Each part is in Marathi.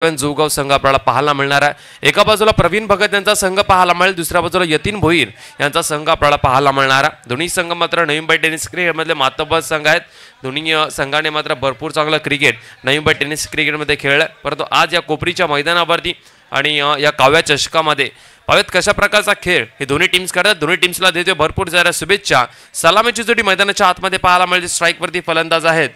जोगाव संघ आपल्याला पाहायला मिळणार आहे। एका बाजूला प्रवीण भगत यांचा संघ पाहायला मिळेल, दुसऱ्या बाजूला यतीन भोईर यांचा संघ आपल्याला पाहायला मिळणार आहे। दोन्ही संघ मात्र नवी मुंबई टेनिस क्रिकेटमधले मातब्बर संघ आहेत। दोन्ही संघाने मात्र भरपूर चांगलं क्रिकेट नवी मुंबई टेनिस क्रिकेटमध्ये खेळलं, परंतु आज या कोपरीच्या मैदानावरती आणि या काव्या चषकामध्ये पावेत कशा प्रकारचा खेळ हे दोन्ही टीम्स करतात। दोन्ही टीम्सला देते भरपूर साऱ्या शुभेच्छा। सलामीची जोडी मैदानाच्या आतमध्ये पाहायला मिळते। स्ट्राईकवरती फलंदाज आहेत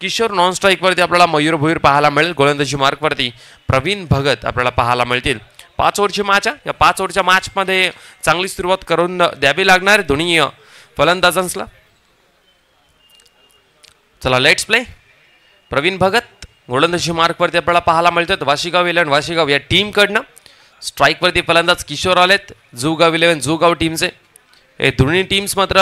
किशोर, नॉन स्ट्राईकवरती आपल्याला मयूर भोईर पाहायला मिळेल। गोलंदाजी मार्कवरती प्रवीण भगत आपल्याला पाहायला मिळतील। 5 ओव्हरची मॅच आहे। या 5 ओव्हरच्या मॅचमध्ये चांगली सुरुवात करून द्यावी लागणार दोन्ही फलंदाजांना। चला लेट्स प्ले। प्रवीण भगत गोलंदाजी मार्कवरती आपल्याला पाहायला मिळतात। वाशीगाव 11 वाशीगाव या टीमकडनं। स्ट्राईकवरती फलंदाज किशोर आलेत जुगाव 11 जुगाव टीमचे। हे दोन्ही टीम्स मात्र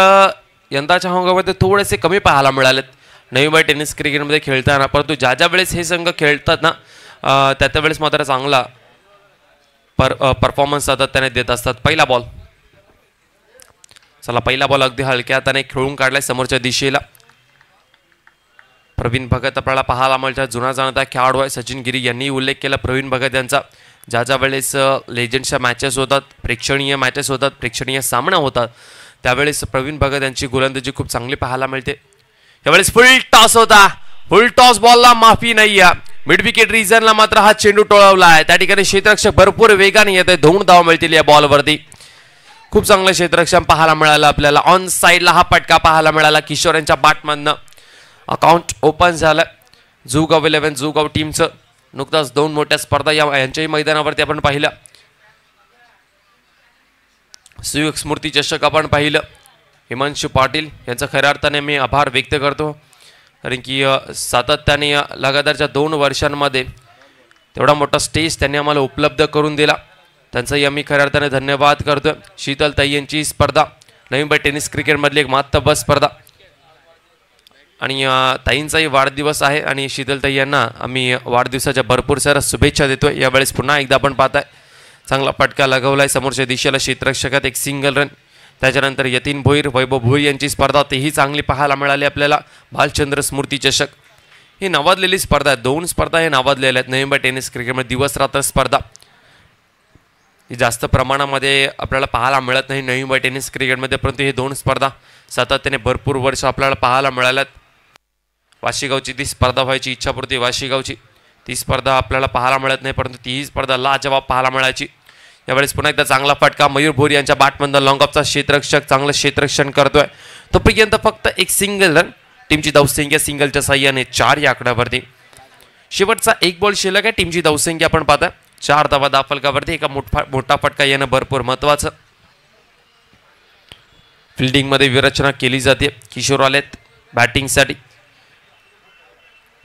यंदाच्या हंगामामध्ये थोडेसे कमी पाहायला मिळालेत नवी मुंबई टेनिस क्रिकेटमध्ये खेळताना, परंतु ज्या वेळेस हे संघ खेळतात ना त्या वेळेस मात्र चांगला परफॉर्मन्स सातत्याने देत असतात। पहिला बॉल, चला पहिला बॉल अगदी हलक्या हाताने खेळून काढलाय समोरच्या दिशेला। प्रवीण भगत आपल्याला पाहायला मिळतात। जुना जाणता खेळाडू आहे सचिन गिरी यांनी उल्लेख केला प्रवीण भगत यांचा। ज्या वेळेस लेजंड्सच्या मॅचेस होतात, प्रेक्षणीय मॅचेस होतात, प्रेक्षणीय सामना होतात, त्यावेळेस प्रवीण भगत यांची गोलंदाजी खूप चांगली पाहायला मिळते। यावेळेस फुल टॉस होता, फुल टॉस बॉलला माफी नाही आहे। मिड विकेट रिजनला मात्र हा चेंडू टोळवला आहे। त्या ठिकाणी क्षेत्ररक्षक भरपूर वेगाने येत आहे, 2 धावा मिळतील या बॉलवरती। खूप चांगलं क्षेत्ररक्षण पाहायला मिळालं आपल्याला। ऑन साईडला हा पटका पाहायला मिळाला किशोर यांच्या बॅटमधनं। अकाउंट ओपन झालं जुगाव 11 जुगाव टीमचं। नुकताच 2 मोठ्या स्पर्धा यांच्याही मैदानावरती आपण पाहिलं। सुयोग स्मृती चषक आपण पाहिलं। हिमांशु पाटील यांचा खऱ्या अर्थाने मी आभार व्यक्त करतो, कारण की सातत्याने लगातारच्या 2 वर्षांमध्ये तेवढा मोठा स्टेज त्यांनी आम्हाला उपलब्ध करून दिला, त्यांचाही आम्ही खऱ्या अर्थाने धन्यवाद करतो। शीतल ताई यांची स्पर्धा नवी मुंबई टेनिस क्रिकेटमधली एक मातब्बर स्पर्धा आणि ताईंचाही वाढदिवस आहे आणि शीतल ताई यांना आम्ही वाढदिवसाच्या भरपूर साऱ्या शुभेच्छा देतोय। यावेळेस पुन्हा एकदा आपण पाहताय चांगला पटका लगवलाय समोरच्या दिशेला क्षेत्ररक्षकात, एक सिंगल रन। त्याच्यानंतर यतीन भोईर वैभव भोईर यांची स्पर्धा तेही चांगली पाहायला मिळाली आपल्याला। भालचंद्र स्मृती चषक ही नावाजलेली स्पर्धा आहे। 2 स्पर्धा हे नावाजलेल्या आहेत नवी मुंबई टेनिस क्रिकेटमध्ये। दिवस रात्र स्पर्धा ही जास्त प्रमाणामध्ये आपल्याला पाहायला मिळत नाही नवी मुंबई टेनिस क्रिकेटमध्ये, परंतु हे 2 स्पर्धा सातत्याने भरपूर वर्ष आपल्याला पाहायला मिळाल्यात। वाशीगावची ती स्पर्धा व्हायची इच्छापूर्ती वाशीगावची, ती स्पर्धा आपल्याला पाहायला मिळत नाही, परंतु तीही स्पर्धा लाजवाब पाहायला मिळायची। यावेळेस पुन्हा एकदा चांगला फटका मयूर भोईर यांच्या बॅटमधून लॉंग ऑफचा क्षेत्ररक्षक चांगलं क्षेत्ररक्षण करतोय। तोपर्यंत फक्त एक सिंगल रन टीमची धावसंख्या सिंगलच्या साह्याने 4 या आकड्यावरती। शेवटचा 1 बॉल शिल्लक आहे। टीमची धावसंख्या आपण पाहता 4 धावा दाफलकावरती। एका मोठा फटका येणं भरपूर महत्वाचं। फिल्डिंगमध्ये विरचना केली जाते। किशोर आलेत बॅटिंगसाठी।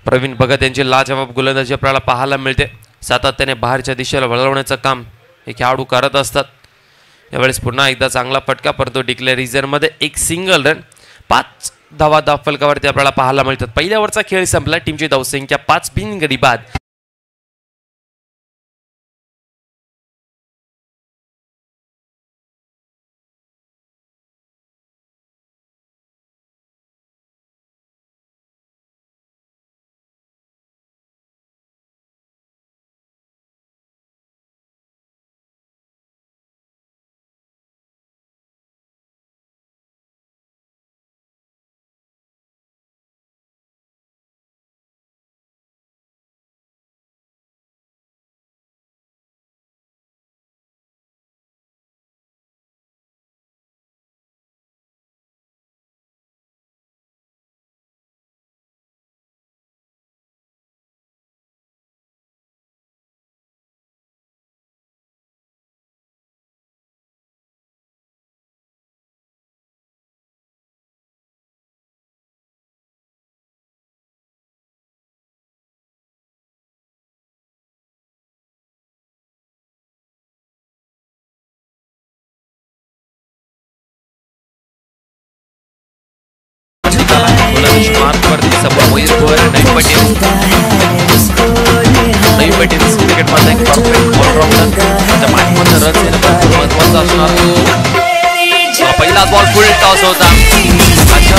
प्रवीण भगत यांची लाजवाब गोलंदाजी आपल्याला पाहायला मिळते। सातत्याने बाहेरच्या दिशेला वळवण्याचं काम हे खेळाडू करत असतात। यावेळेस पुन्हा एकदा चांगला फटका, परंतु डिक्लेअर रिझनमध्ये एक सिंगल रन। 5 धावा दाफलकावरती आपल्याला पाहायला मिळतात। पहिल्या ओव्हरचा खेळ संपला। टीमची धावसंख्या 5 बिनगडी बाद। मार्कवरती समोर मयूर भोईर नवी मुंबई टेनिस क्रिकेटमध्ये एक परफेक्ट ऑलराऊंडर। त्याच्या बॅटमधनं रन येणं भरपूर महत्त्वाचं असणार। पहिला बॉल फुल टॉस होता।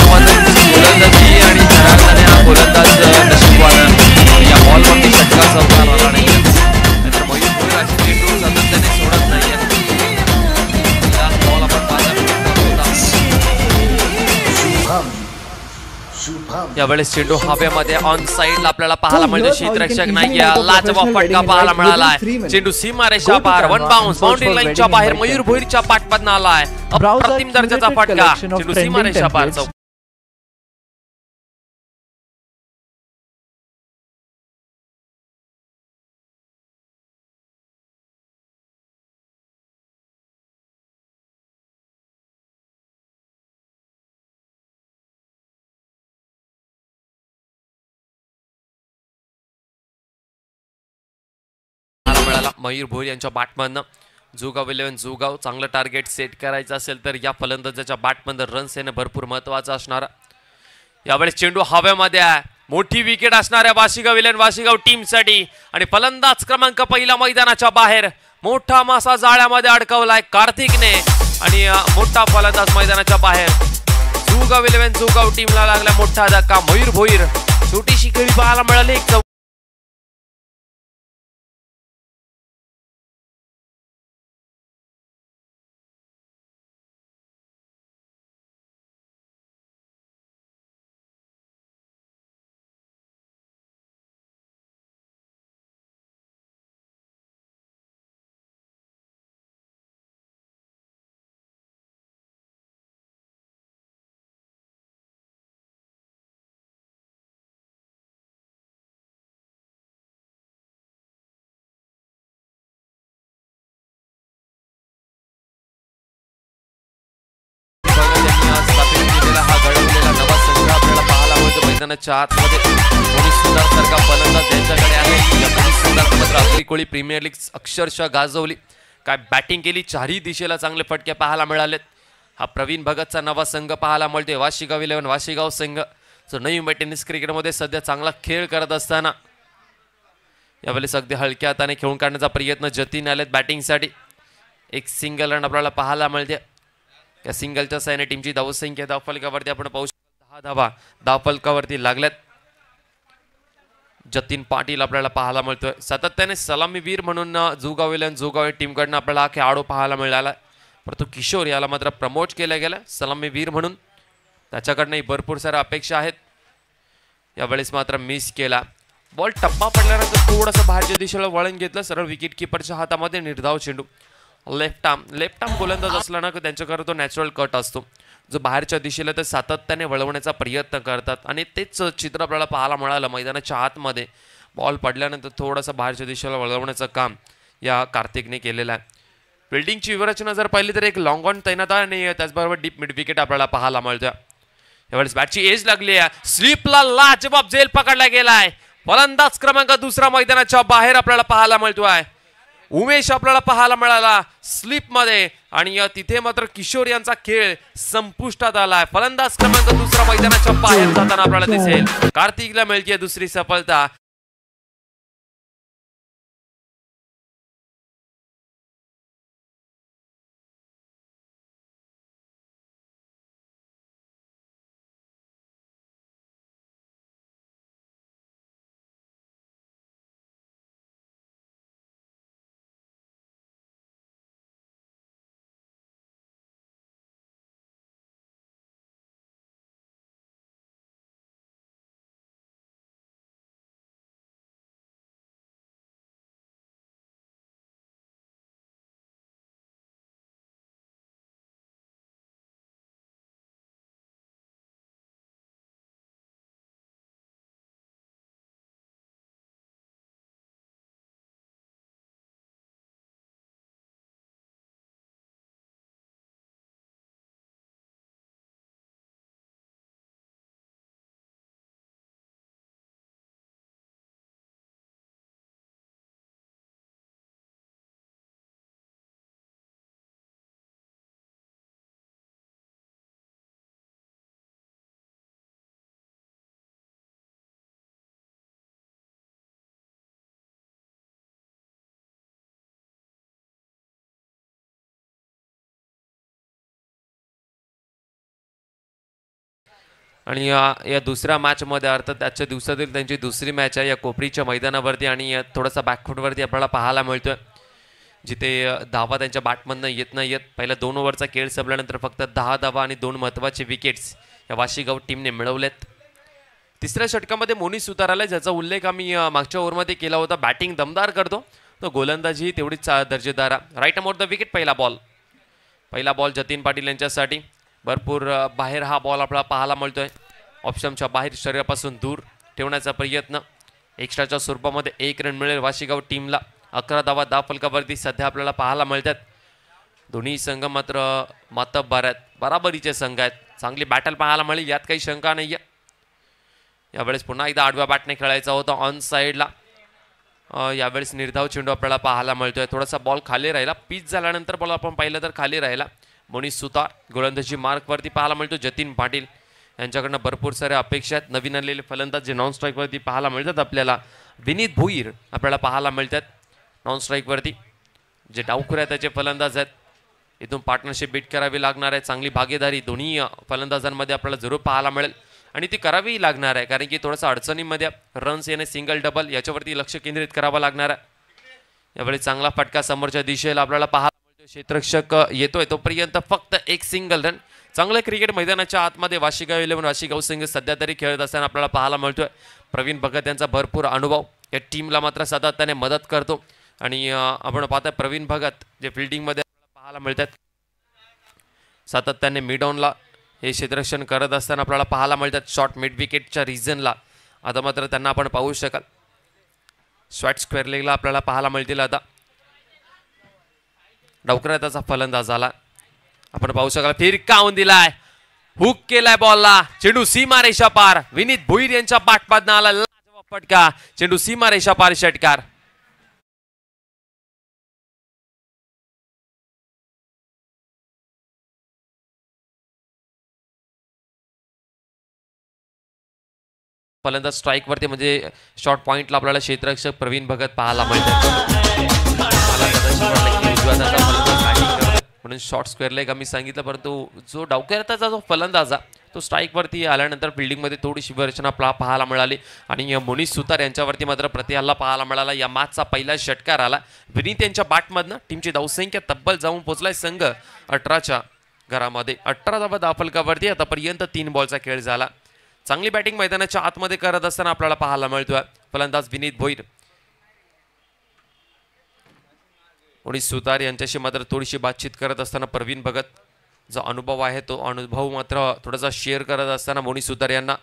गोलंदाजी आणि खऱ्या अर्थाने हा गोलंदाज नशीबवान या बॉलवरती षटकार चौकार आला। यावेळेस चेंडू हवेमध्ये ऑन साइडला आपल्याला पाहायला मिळतो. क्षेत्ररक्षक नाही, लाजवाब फटका पाहायला मिळालाय. चेंडू सीमारेषा पार, वन बाउन्स बाउंड्री लाईनच्या बाहेर मयूर भोईरच्या पाठमधून आलाय. अप्रतिम दर्जाचा फटका, चेंडू सीमारेषा पार. मयूर भोईर यांच्या बॅटमधनं जुगाव 11 जुगाव चांगलं टार्गेट सेट करायचं असेल तर या फलंदाजाच्या बॅटमधनं रन्स येणं भरपूर महत्वाचं असणार. यावेळेस चेंडू हवेमध्ये आहे. मोठी विकेट असणाऱ्या वाशिगाव 11 वाशिगाव टीमसाठी आणि फलंदाज क्रमांक पहिला मैदानाच्या बाहेर. मोठा मासा जाळ्यामध्ये अडकवलाय कार्तिकने आणि मोठा फलंदाज मैदानाच्या बाहेर. जुगाव 11 जुगाव टीमला लागला मोठा धक्का. मयूर भोईर छोटीशी खेळी पाहायला मिळाली. मैदानाच्या आतमध्ये सारखा फलंदाज त्यांच्याकडे आहे. कोळी प्रीमियर लीग अक्षरशः गाजवली. काय बॅटिंग केली, चारही दिशेला चांगले फटके पाहायला मिळालेत. हा प्रवीण भगतचा नवा संघ पाहायला मिळते. वाशिगाव 11 वाशिगाव संघ जो नवी टेनिस क्रिकेटमध्ये सध्या चांगला खेळ करत असताना यावेळेस अगदी हलक्या हाताने खेळून काढण्याचा प्रयत्न जतीन आलेत बॅटिंगसाठी. एक सिंगल रन आपल्याला पाहायला मिळते. या सिंगलच्या साहाय्याने टीमची धावसंख्या धावफलकावरती आपण पाहू शकतो 10 धावा धावफलकावरती लागल्यात. जतीन पाटील आपल्याला पाहायला मिळतोय. सातत्याने सलामीवीर म्हणून जुगाव 11 जुगाव टीमकडनं आपल्याला हा खेळाडू पाहायला मिळाला. परंतु किशोर याला मात्र प्रमोट केलं गेलं सलामीवीर म्हणून. त्याच्याकडनंही भरपूर साऱ्या अपेक्षा आहेत. यावेळेस मात्र मिस केला. बॉल टप्पा पडल्यानंतर थोडंसं बाहेरच्या दिशेला वळण घेतलं. सरळ विकेट किपरच्या हातामध्ये निर्धाव चेंडू. लेफ्ट आर्म गोलंदाज असला ना त्यांच्याकडे तो नॅचरल कट असतो जो बाहेरच्या दिशेला ते सातत्याने वळवण्याचा प्रयत्न करतात आणि तेच चित्र आपल्याला पाहायला मिळालं मैदानाच्या आतमध्ये. बॉल पडल्यानंतर थोडंसं बाहेरच्या दिशेला वळवण्याचं काम या कार्तिकने केलेलं आहे. फिल्डिंगची व्यूहरचना जर पाहिली तर एक लॉंग ऑन तैनात आहे आणि त्याचबरोबर डीप मिड विकेट आपल्याला पाहायला मिळतोय. यावेळेस बॅटची एज लागली आहे. स्लिपला लाजवाब झेल पकडला गेलाय. फलंदाज क्रमांक दुसरा मैदानाच्या बाहेर आपल्याला पाहायला मिळतोय. उमेश आपल्याला पाहायला मिळाला स्लिप मध्ये आणि तिथे मात्र किशोर यांचा खेळ संपुष्टात आलाय. फलंदाज क्रमांक दुसरा मैदानाच्या बाहेर जाताना आपल्याला दिसेल. कार्तिकला मिळते दुसरी सफलता. आणि या दुसऱ्या मॅच मध्ये अर्थात त्याच्या दिवसातील त्यांची दुसरी मॅच आहे या कोपरीच्या मैदानावरती आणि थोडासा बॅकफुटवरती आपल्याला पाहायला मिळतोय जिथे धावा त्यांच्या बॅटमधनं येत नाही येत. पहिल्या 2 ओव्हरचा खेळ संपल्यानंतर फक्त 10 धावा आणि 2 महत्त्वाचे विकेट्स या वाशिगाव टीमने मिळवलेत. तिसऱ्या षटकामध्ये मोनी सुतार आलाय, ज्याचा उल्लेख आम्ही मागच्या ओव्हरमध्ये केला होता. बॅटिंग दमदार करतो, तो गोलंदाजी तेवढीच दर्जेदार. Right arm over the wicket. पहिला बॉल जतीन पाटील यांच्यासाठी. भरपूर बाहेर हा बॉल आपल्याला पाहायला मिळतोय. ऑप्शनच्या बाहेर, शरीरापासून दूर ठेवण्याचा प्रयत्न. एक्स्ट्राच्या स्वरूपामध्ये 1 रन मिळेल वाशीगाव टीमला. 11 धावा फलकावरती सध्या आपल्याला पाहायला मिळतात. दोन्ही संघ मात्र मातब्बर आहेत, बराबरीचे संघ आहेत. चांगली बॅटल पाहायला मिळेल, यात काही शंका नाही आहे. यावेळेस पुन्हा एकदा आडव्या बॅटने खेळायचा होता ऑन साईडला. यावेळेस निर्धाव चेंडू आपल्याला पाहायला मिळतोय. थोडासा बॉल खाली राहिला, पिच झाल्यानंतर बॉल आपण पाहिलं तर खाली राहिला. मोनी सुतार गोलंदाजी मार्कवरती पाहायला मिळतो. जतीन पाटील यांच्याकडनं भरपूर साऱ्या अपेक्षा आहेत. नवीन आलेले फलंदाज जे नॉन स्ट्राईकवरती पाहायला मिळतात आपल्याला. विनीत भोईर आपल्याला पाहायला मिळतात नॉन स्ट्राईकवरती. जे डावखुऱ्या त्याचे फलंदाज आहेत. इथून पार्टनरशिप बीट करावी लागणार आहे. चांगली भागीदारी दोन्ही फलंदाजांमध्ये आपल्याला जरूर पाहायला मिळेल आणि ती करावी लागणार आहे, कारण की थोडंसं अडचणीमध्ये रन्स येणे, सिंगल डबल याच्यावरती लक्ष केंद्रित करावं लागणार आहे. यावेळी चांगला फटका समोरच्या दिशेला आपल्याला पाहायला मिळतोय. क्षेत्ररक्षक येतोय तोपर्यंत फक्त एक सिंगल रन. चांगलं क्रिकेट मैदानाच्या आतमध्ये वाशीगाव 11 वाशीगाव संघ सध्या तरी खेळत असताना आपल्याला पाहायला मिळतोय. प्रवीण भगत यांचा भरपूर अनुभव या टीमला मात्र सातत्याने मदत करतो. आणि आपण पाहतोय प्रवीण भगत जे फिल्डिंगमध्ये पाहायला मिळतात, सातत्याने मिड ऑनला हे क्षेत्ररक्षण करत असताना आपल्याला पाहायला मिळतात. शॉर्ट मिड विकेटच्या रिझनला आता मात्र त्यांना आपण पाहू शकाल. शॉर्ट स्क्वेअर लेगला आपल्याला पाहायला मिळतील. आता डावखुऱ्या त्याचा फलंदाज आला, आपण पाहू शकाल. फिरकावून दिलाय, हुक केलाय बॉलला. चेंडू सीमा रेषा पार. विनीत भोईर यांच्या पाठपादना आला लाजवाब फटका. चेंडू सीमा रेषा पार. षटकार. फलंदाज स्ट्राईक वरती म्हणजे शॉर्ट पॉइंटला आपल्याला क्षेत्ररक्षक प्रवीण भगत पाहायला मिळतात. म्हणून शॉर्ट स्क्वेअर लेग आम्ही सांगितलं, परंतु जो डावखुऱ्याचा जो फलंदाज तो स्ट्राईक वरती आल्यानंतर फिल्डिंगमध्ये थोडीशी विरचना पाहायला मिळाली आणि मोनी सुतार यांच्यावरती मात्र प्रतिहल्ला पाहायला मिळाला. या मॅचचा पहिला षटकार आला विनीत यांच्या बॅटमधनं. टीमची धावसंख्या तब्बल जाऊन पोहोचलाय संघ 18च्या घरामध्ये. 18 धावा फलकावरती. आतापर्यंत 3 बॉलचा खेळ झाला. चांगली बॅटिंग मैदानाच्या आतमध्ये करत असताना आपल्याला पाहायला मिळतोय फलंदाज विनीत भोईर. मोनी सुतार यांच्याशी मात्र थोडीशी बातचीत करत असताना प्रवीण भगत जो अनुभव आहे तो अनुभव मात्र थोडासा शेअर करत असताना मोनी सुतार यांना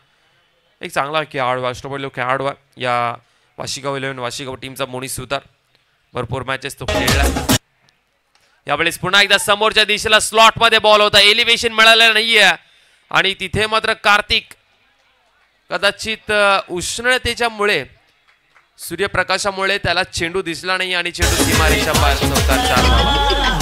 एक चांगला खेळाडू, अष्टपैलू खेळाडू या वाशीगाव 11 वाशीगाव टीमचा मोनी सुतार. भरपूर मॅचेस तो खेळला. यावेळेस पुन्हा एकदा समोरच्या दिशेला स्लॉट मध्ये बॉल होता. एलिव्हेशन मिळालेलं नाहीये आणि तिथे मात्र कार्तिक कदाचित उष्णतेच्यामुळे, सूर्यप्रकाशामुळे त्याला चेंडू दिसला नाही आणि चेंडू सीमारेषा पार. चौकार. 4 धावा.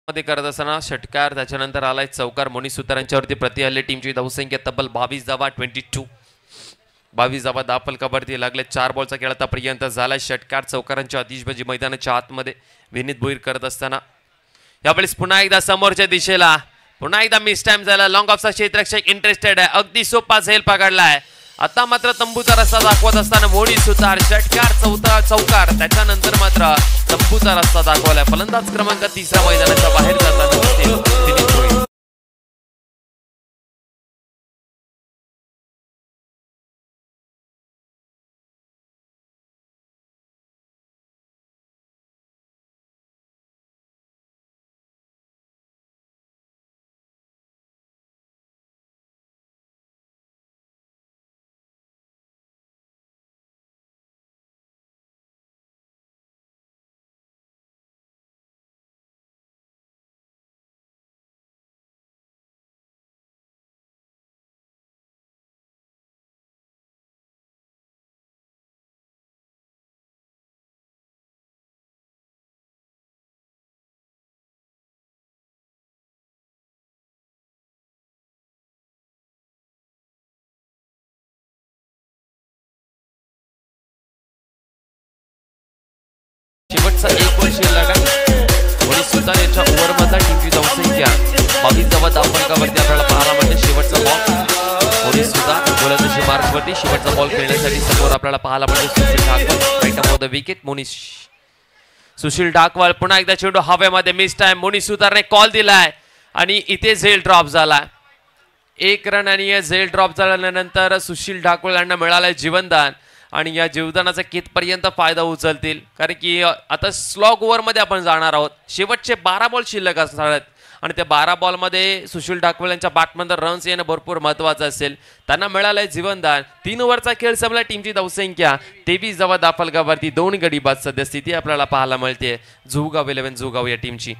मध्ये करत असताना षटकार, त्याच्यानंतर आलाय चौकार. मोनी सुतार यांच्यावरती प्रतिहल्ले. टीमची धावसंख्या तब्बल 22 धावा. 22 धावा फलकावरती लागले. 4 बॉलचा खेळ आतापर्यंत झालाय. षटकार, चौकारांच्या आतिषबाजी मैदानाच्या आतमध्ये विनीत भोईर करत असताना यावेळेस पुन्हा एकदा समोरच्या दिशेला पुन्हा एकदा मिस टाइम झाला. लॉंग ऑफचा क्षेत्ररक्षक इंटरेस्टेड आहे. अगदी सोपा झेल पकडलाय. आता मात्र तंबूचा रस्ता दाखवत असताना मोनी सुतार. षटकार, चौकार, त्याच्यानंतर मात्र तंबूचा रस्ता दाखवलाय. फलंदाज क्रमांक 3 मैदानाच्या बाहेर जाताना शेवटचा एक बॉल शिल्लक आहे. सुलतान यांच्या ओव्हरमधला टीमची धावसंख्या 22 धावफलकावरती आपल्याला पाहायला मिळते. शेवटचा बॉल मोनिश सुतार गोलंदाजी मार्कवरती. शेवटचा बॉल खेळण्यासाठी समोर आपल्याला पाहायला मिळते Sushil Thakwal. Right off the wicket Monish. Sushil Thakwal पुन्हा एकदा चेंडू हवेमध्ये मिस टाइम. मोनिश सुतारने कॉल दिलाय आणि इथे झेल ड्रॉप झाला. 1 रन आणि झेल ड्रॉप झाल्यानंतर सुशील ठाकवाल यांना मिळालंय जीवनदान आणि या जीवदानाचा कितपर्यंत फायदा उचलतील, कारण की आता स्लॉग ओव्हरमध्ये आपण जाणार आहोत. शेवटचे 12 बॉल शिल्लक असणार आहेत आणि त्या 12 बॉलमध्ये सुशील ठाकवाल यांच्या बॅटमधून रन्स येणं भरपूर महत्त्वाचं असेल. त्यांना मिळालंय जीवनदान. 3 ओव्हरचा खेळ संपला. टीमची धावसंख्या 23 धावफलकावरती 2 गडी बाद सद्यस्थिती आपल्याला पाहायला मिळते जुगाव 11 जुगाव या टीमची.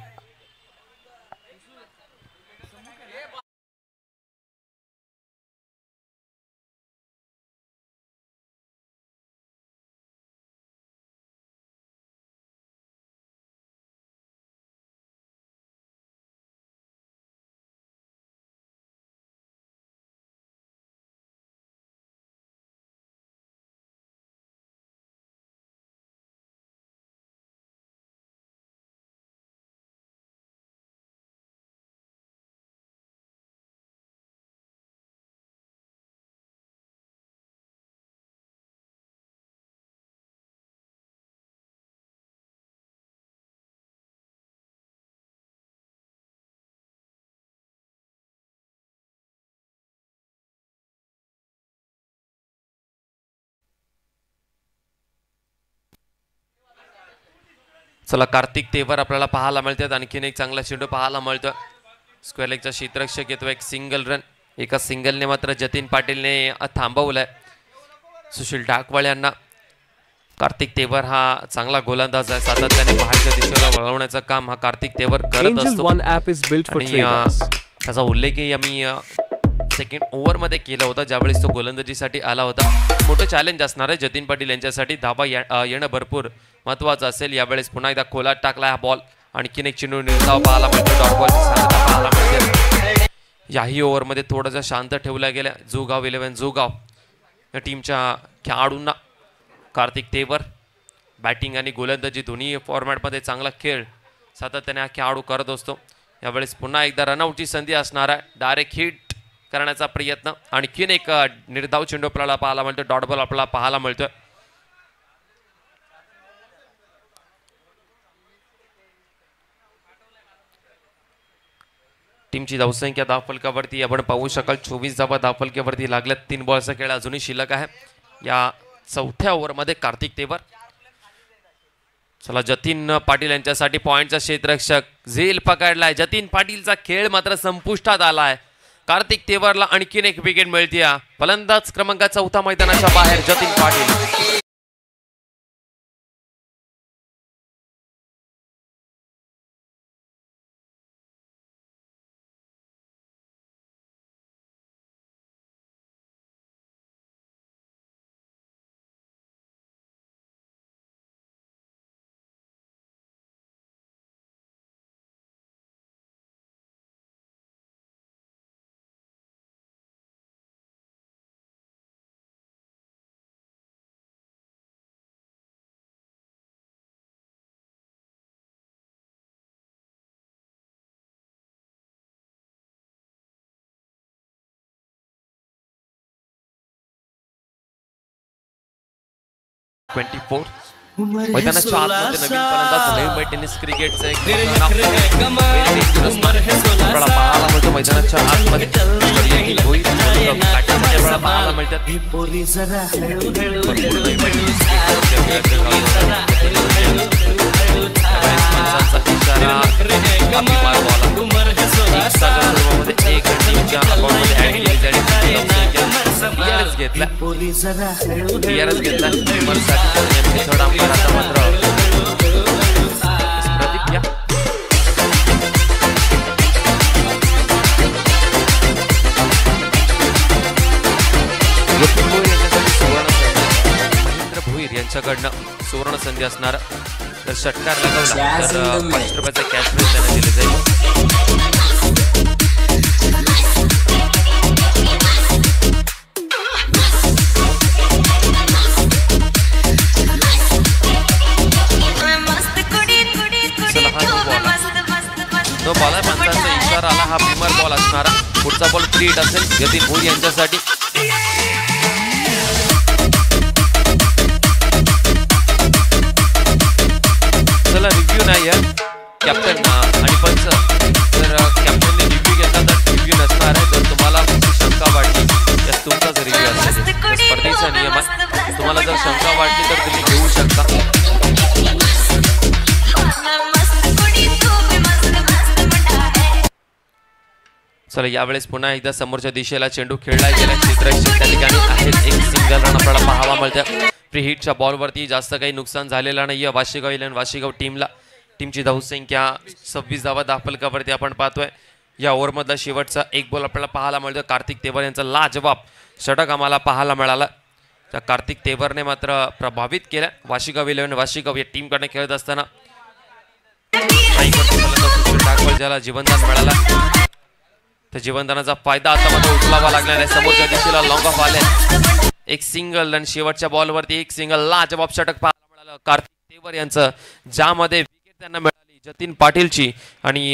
चला कार्तिक तेवर आपल्याला पाहायला मिळतात. आणखीन एक चांगला चेंडू पाहायला मिळतो. स्क्वेअर लेगचा क्षेत्ररक्षक येतो. एक सिंगल रन. एका सिंगलने मात्र जतीन पाटीलने थांबवलाय सुशील ठाकवाल यांना. कार्तिक तेवर हा चांगला गोलंदाज आहे. सातत्याने बाहेरच्या दिशेला वळवण्याचं काम हा कार्तिक तेवर करत असतो. त्याचा उल्लेखही आम्ही सेकंड ओव्हरमध्ये केला होता ज्यावेळेस तो गोलंदाजीसाठी आला होता. मोठं चॅलेंज असणार आहे जतीन पाटील यांच्यासाठी. धाबा येणं भरपूर महत्त्वाचं असेल. यावेळेस पुन्हा एकदा खोलात टाकला हा बॉल. आणखीन एक चेंडू निर्धाव पाहायला मिळतो. डॉट बॉलची सांगता पाहायला मिळते. याही ओव्हरमध्ये थोडंसं शांत ठेवल्या गेल्या जुगाव 11 जुगाव या टीमच्या खेळाडूंना. कार्तिक तेवर बॅटिंग आणि गोलंदाजी दोन्ही फॉर्मॅटमध्ये चांगला खेळ सातत्याने हा खेळाडू करत असतो. यावेळेस पुन्हा एकदा रनआउटची संधी असणार आहे. डायरेक्ट हिट करण्याचा प्रयत्न. आणखीन एक निर्धाव चेंडू आपल्याला पाहायला मिळतो. डॉट बॉल आपल्याला पाहायला मिळतोय. टीमची धावसंख्या धावफलकावरती आपण पाहू शकाल 24 धावा धावफलकावरती लागल्यात. 3 बॉलचा खेळ अजूनही शिल्लक आहे या चौथ्या ओव्हरमध्ये. कार्तिक तेवर. चला जतीन पाटील यांच्यासाठी पॉइंटचा क्षेत्ररक्षक झेल पकडलाय. जतीन पाटीलचा खेळ मात्र संपुष्टात आलाय. कार्तिक तेवरला आणखीन एक विकेट मिळते. फलंदाज क्रमांक 4 मैदानाच्या बाहेर जतीन पाटील. मैदानाच्या आतमध्ये नवीन फलंदाज नवीन टेनिस क्रिकेटचं एक पाहायला मिळतो. मैदानाच्या आतमध्ये पाहायला मिळतात. घेतला महेंद्र भोईर यांच्याकडनं सुवर्ण संधी असणार. तर षटकार लागवला तर 5 रुपयाचा कॅश प्राइज त्यांना दिले जाईल. शेवटचा बॉल फ्री हिट असेल यतीन भोईर यांच्यासाठी. चला रिव्ह्यू नाही आहे कॅप्टन आणि पंच. जर कॅप्टनने रिव्ह्यू घेतला तर रिव्ह्यू नसणार आहे. जर तुम्हाला शंका वाटली तर तुमचाच रिव्ह्यू असेल. स्पर्धेचा नियम आहे. तुम्हाला जर शंका वाटली तर तुम्ही घेऊ शकता. चला यावेळेस पुन्हा एकदा समोरच्या दिशेला चेंडू खेळला गेला. क्षेत्ररक्षक त्या ठिकाणी आहेत. एक सिंगल रन आपल्याला पाहावा मिळतं. फ्री हिटच्या बॉलवरती जास्त काही नुकसान झालेलं नाही आहे वाशीगाव इलेव्हन वाशीगाव टीमची धावसंख्या 26 धावा दाफलकावरती आपण पाहतोय. या ओव्हरमधला शेवटचा एक बॉल आपल्याला पाहायला मिळतो. कार्तिक तेवर यांचा लाजवाब षटक आम्हाला पाहायला मिळाला. त्या कार्तिक तेवरने मात्र प्रभावित केलं वाशीगाव इलेव्हन वाशीगाव या टीमकडे खेळत असताना. ज्याला जीवनदान मिळाला त्या जीवनदानाचा फायदा आता मात्र उचलावा लागला आहे. समोरच्या दिशेला लॉंग ऑफ आले. एक सिंगल आणि शेवटच्या बॉलवरती एक सिंगल लाजवाब षटक पाहायला मिळालं कार्तिक तेवर यांचं, ज्यामध्ये विकेट त्यांना मिळाली जतीन पाटीलची. आणि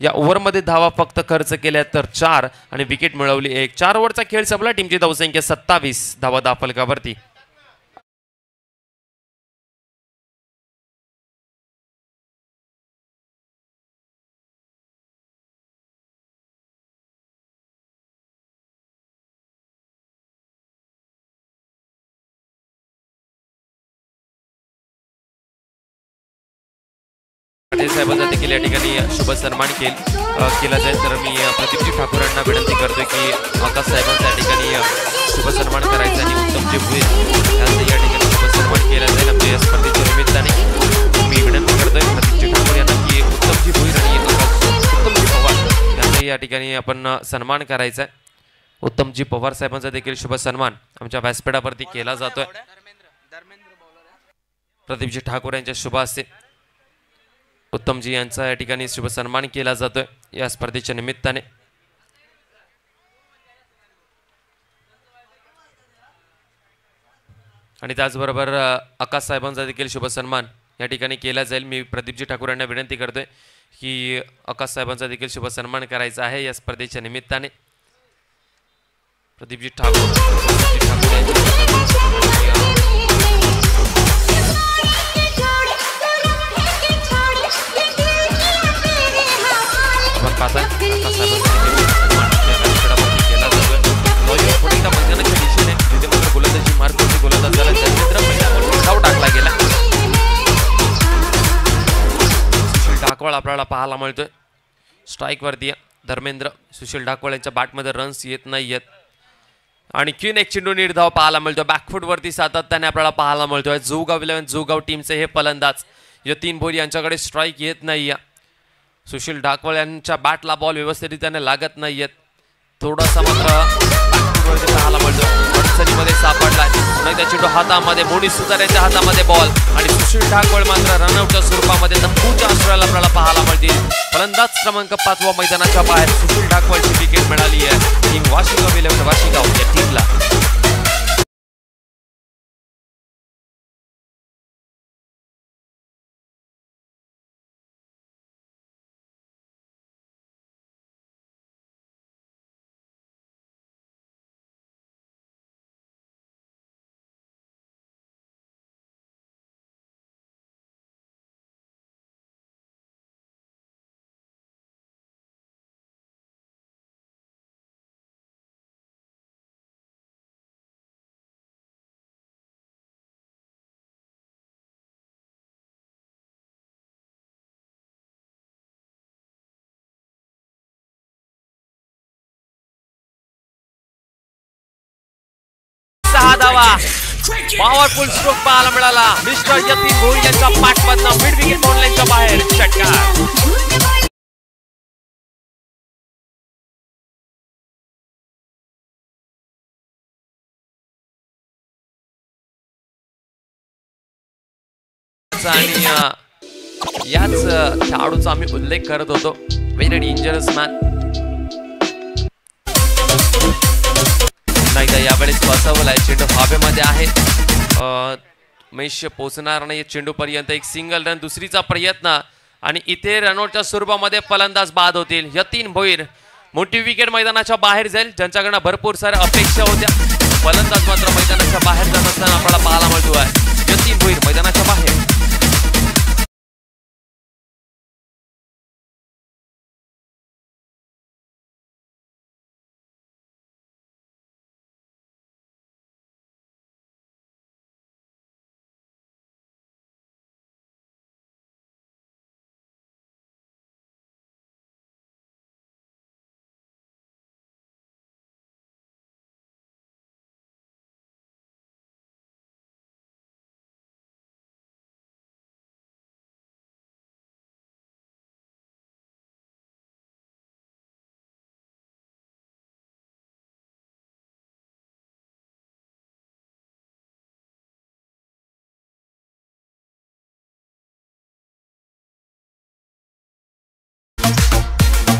या ओव्हरमध्ये धावा फक्त खर्च केल्या तर 4 आणि विकेट मिळवली 1. 4 ओव्हरचा खेळ संपला. टीमची धावसंख्या 27 धावा दाफलकावरती. साहेबांचा देखील या ठिकाणी शुभ सन्मान केला जाईल. तर मी प्रदीपजी ठाकूर यांना विनंती करतोय की आकाश साहेबांचा या ठिकाणी शुभ सन्मान करायचा आणि उत्तमजी भोईर यांचा या ठिकाणी शुभ सन्मान केला जाईल. आमच्या या स्पर्धेच्या निमित्ताने मी विनंती करतोय प्रदीपजी ठाकूर यांना की उत्तमजी भोईर आणि उत्तमजी पवार यांचा या ठिकाणी आपण सन्मान करायचा आहे. उत्तमजी पवार साहेबांचा देखील शुभ सन्मान आमच्या व्यासपीठावरती केला जातोय. प्रदीपजी ठाकूर यांच्या शुभ हस्ते उत्तमजी यांचा या ठिकाणी शुभ सन्मान केला जातोय या स्पर्धेच्या निमित्ताने. आणि त्याचबरोबर आकाश साहेबांचा देखील शुभ सन्मान या ठिकाणी केला जाईल. मी प्रदीपजी ठाकूर यांना विनंती करतोय की आकाश साहेबांचा देखील शुभ सन्मान करायचा आहे या स्पर्धेच्या निमित्ताने. प्रदीपजी ठाकूर टाकला गेला. सुशील ढाकवाळ आपल्याला पाहायला मिळतोय स्ट्राईक वरती. धर्मेंद्र सुशील ढाकवाळ यांच्या बॅटमध्ये रन्स येत नाही आहेत. आणि क्वीन एक चेंडू निर्धाव पाहायला मिळतोय. बॅकफूट वरती सातत्याने आपल्याला पाहायला मिळतोय. जोगाव इलेव्हन जोगाव टीमचे हे फलंदाज यतीन भोईर यांच्याकडे स्ट्राईक येत नाही. सुशील ढाकवाळ यांच्या बॅटला बॉल व्यवस्थितरित्याने लागत नाहीयेत. थोडासा मात्र पाहायला मिळतो अडचणीमध्ये सापडलाय. त्या चेंडू हातामध्ये मोनी सुतार यांच्या हातामध्ये बॉल आणि सुशील ढाकवाळ मात्र रनआउटच्या स्वरूपामध्ये नक्कूच्या आश्रयाला आपल्याला पाहायला मिळतील. फलंदाज क्रमांक 5 मैदानाच्या बाहेर सुशील ढाकवाळची विकेट मिळाली आहे टीम वाशीगाव इलेव्हन वाशीगाव या टीमला. धावा पॉवरफुल स्ट्रोक पाहायला मिळाला. मिस्टर यतीन भोईर यांच्या पाठमधनं मिड विकेट बॉललाईनच्या बाहेर षटकार. आणि याच खेळाडूचा आम्ही उल्लेख करत होतो. Very dangerous man. नाही तर यावेळेस फसवलाय. चेंडू हवेमध्ये आहे. महेश पोहोचणार नाही चेंडू पर्यंत. एक सिंगल रन दुसरीचा प्रयत्न आणि इथे रनआउटच्या स्वरूपामध्ये फलंदाज बाद होतील. यतीन भोईर मोठी विकेट मैदानाच्या बाहेर जाईल, ज्यांच्याकडनं भरपूर साऱ्या अपेक्षा होत्या. फलंदाज मात्र मैदानाच्या बाहेर जात असताना आपल्याला पाहायला मिळतो आहे. यतीन भोईर मैदानाच्या बाहेर.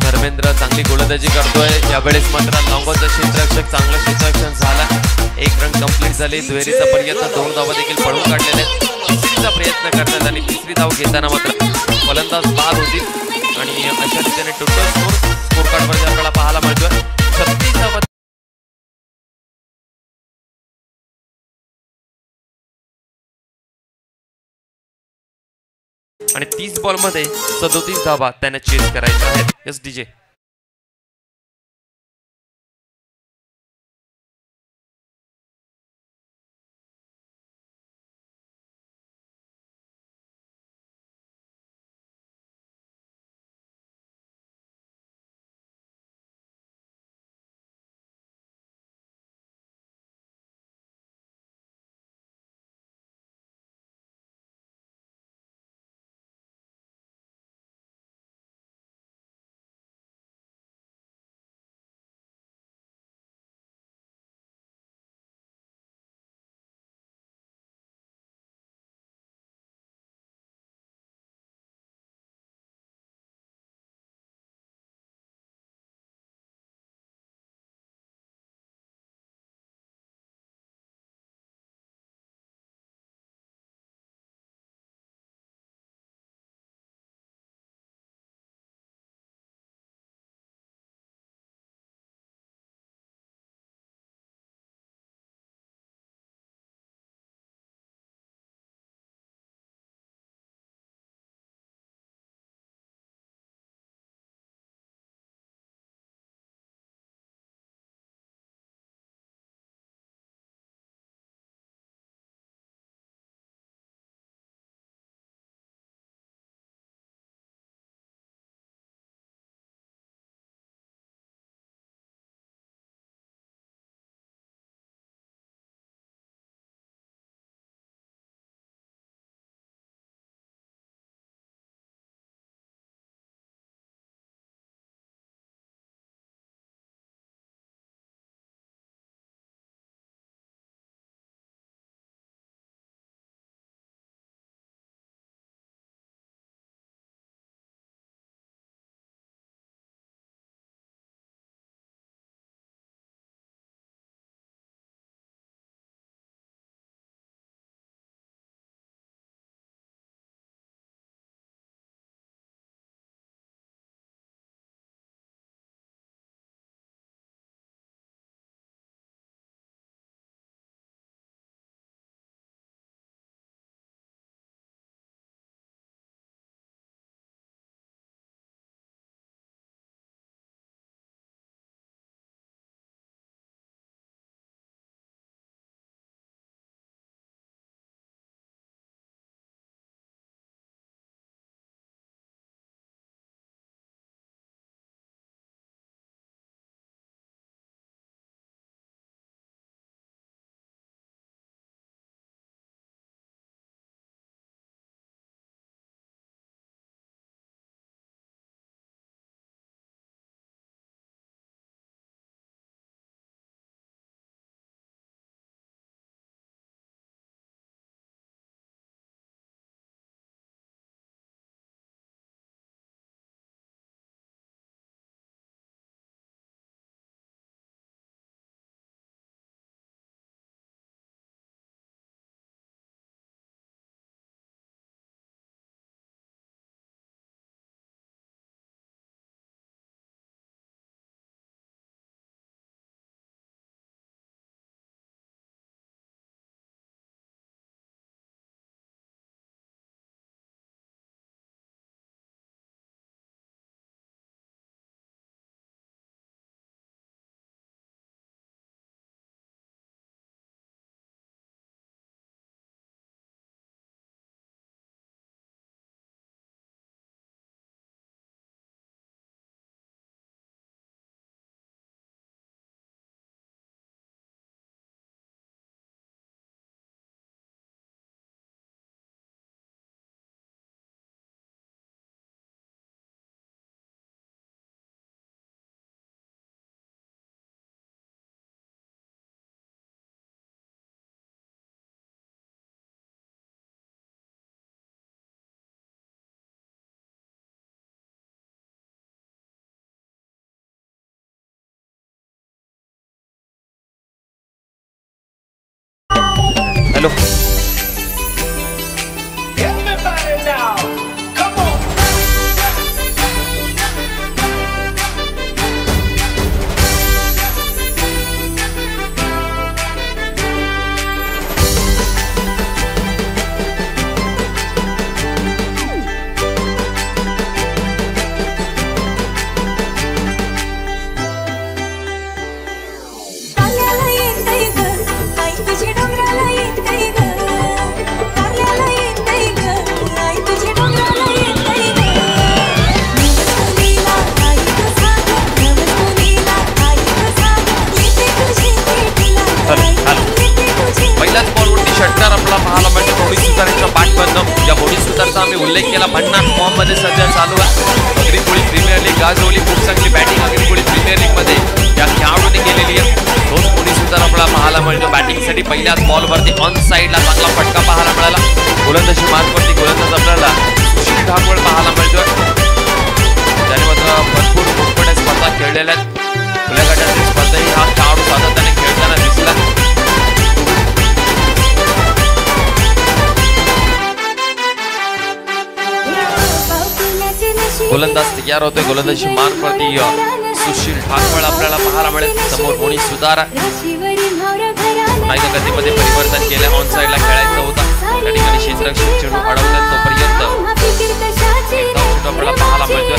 धर्मेंद्र चांगली गोलंदाजी करतोय. यावेळेस मात्र लॉंगोचा क्षेत्ररक्षक चांगलं क्षेत्ररक्षण झालं. एक रन कंप्लीट झाली. दुहेरीचा प्रयत्न, 2 धावा देखील पळून काढलेले आहेत. तिसरीचा प्रयत्न करण्यात आणि तिसरी धाव घेताना मात्र फलंदाज बाद होतील आणि अशा रीतीने टोटल स्कोर कार्डवर आपल्याला पाहायला मिळतोय 36 धावा आणि 30 बॉलमध्ये 37 धावा त्यांना चेस करायच्या आहेत. एस डीजे हॅलो पहिल्याच बॉलवरती षटकार आपल्याला पाहायला मिळतो मोनी सुतार यांच्या बॅटमधनं. या मोनी सुतारचा आम्ही उल्लेख केला, भन्नाट फॉर्म मध्ये सध्या चालू आहे. अग्रिकोळी प्रीमियर लीग गाजवली, खूप चांगली बॅटिंग अग्रिकोळी प्रीमियर लीग मध्ये या खेळाडूंनी केलेली आहे. तोच मोनी सुतार आपल्याला पाहायला मिळतो बॅटिंगसाठी. पहिल्याच बॉलवरती ऑन साईडला चांगला फटका पाहायला मिळाला. गोलंदाजी मार्गवरती गोलंदाज आपल्याला सुशील ठाकूर पाहायला मिळतोय. त्याने मात्र भरपूर मोठमोठ्या स्पर्धा खेळलेल्या आहेत. खुल्या गटातील स्पर्धाही हा खेळाडू सातत्याने खेळताना दिसला. गोलंदाज तयार होतोय. गोलंदाजी मार्गवरती सुशील ठाकूर आपल्याला पाहायला मिळेल. समोर मोनी सुतार गतीमध्ये परिवर्तन केले. ऑन साईडला खेळायचं होता, त्या ठिकाणी क्षेत्ररक्षक चेंडू अडवतात तोपर्यंत आपल्याला पाहायला मिळतोय.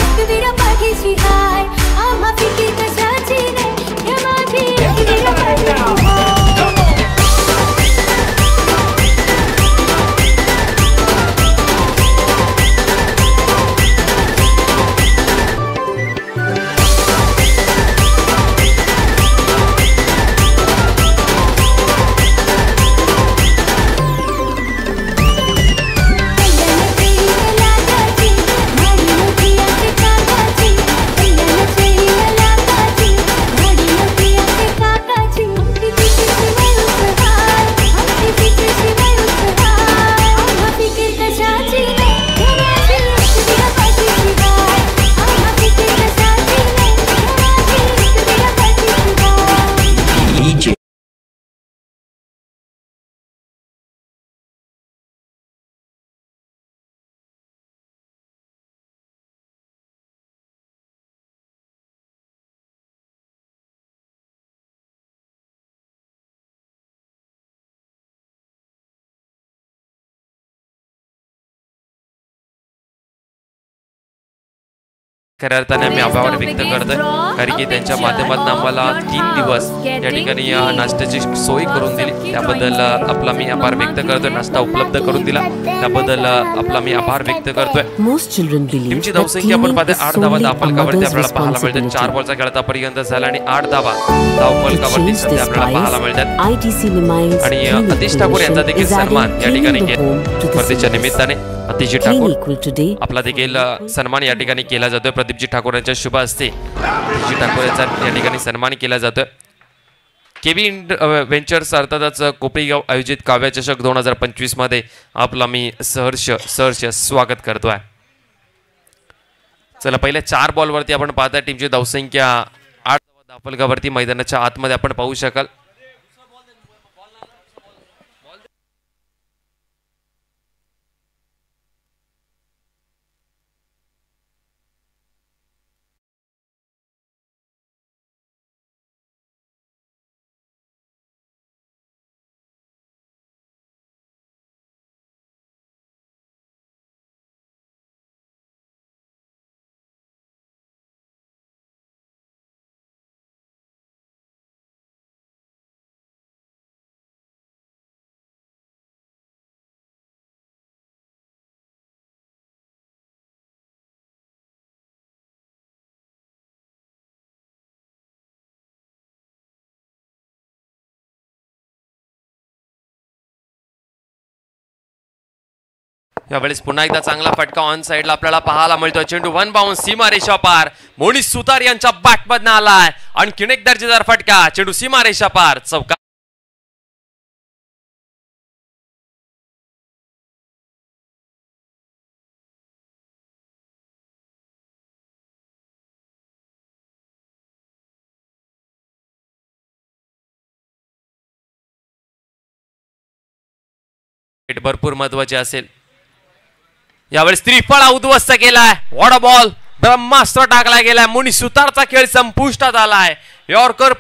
खऱ्या अर्थाने आम्ही आभार व्यक्त करतोय, कारण की त्यांच्या माध्यमातून आम्हाला 3 दिवस या ठिकाणी नाश्त्याची सोय करून दिली. त्याबद्दल आपला मी आभार व्यक्त करतोय. नाश्ता उपलब्ध करून दिला त्याबद्दल आपला मी आभार व्यक्त करतोय. टीमची धावसंख्या आपण पाहते 8 धावा धावफलकावरती आपल्याला पाहायला मिळतात. 4 बॉलचा खेळ आतापर्यंत झाला आणि 8 धावा धावफलकावरती सध्या आपल्याला पाहायला मिळतात. आणि अतिश ठाकूर यांचा देखील सन्मान या ठिकाणी स्पर्धेच्या निमित्ताने अतिशय ठाकूर आपला देखील सन्मान या ठिकाणी केला जातोय. प्रदीपजी ठाकूर यांच्या शुभ हस्ते प्रदीपजी ठाकूर यांचा या ठिकाणी सन्मान केला जातोय. केबी व्हेंचर्स अर्थातच कोपरीगाव आयोजित काव्य चषक 2025 मध्ये आपला मी सहर्ष स्वागत करतोय. चला पहिल्या 4 बॉलवरती आपण पाहता टीमची धावसंख्या 8 धावफलकावरती मैदानाच्या आतमध्ये आपण पाहू शकाल. यावेळेस पुन्हा एकदा चांगला फटका ऑन साइडला आपल्याला पाहायला मिळतो. चेंडू 1 बाउंस सीमारेषा पार मोनी सुतार यांच्या बॅटमधून आलाय. आणखी एक दर्जेदार फटका, चेंडू सीमारेषा पार चौका. भरपूर महत्वाचे असेल. यावेळेस त्रिफळा उद्ध्वस्त केलाय. What a ball. ब्रह्मास्त्र टाकला गेलाय. मुनी सुतारचा खेळ संपुष्टात आलाय. यॉर्कर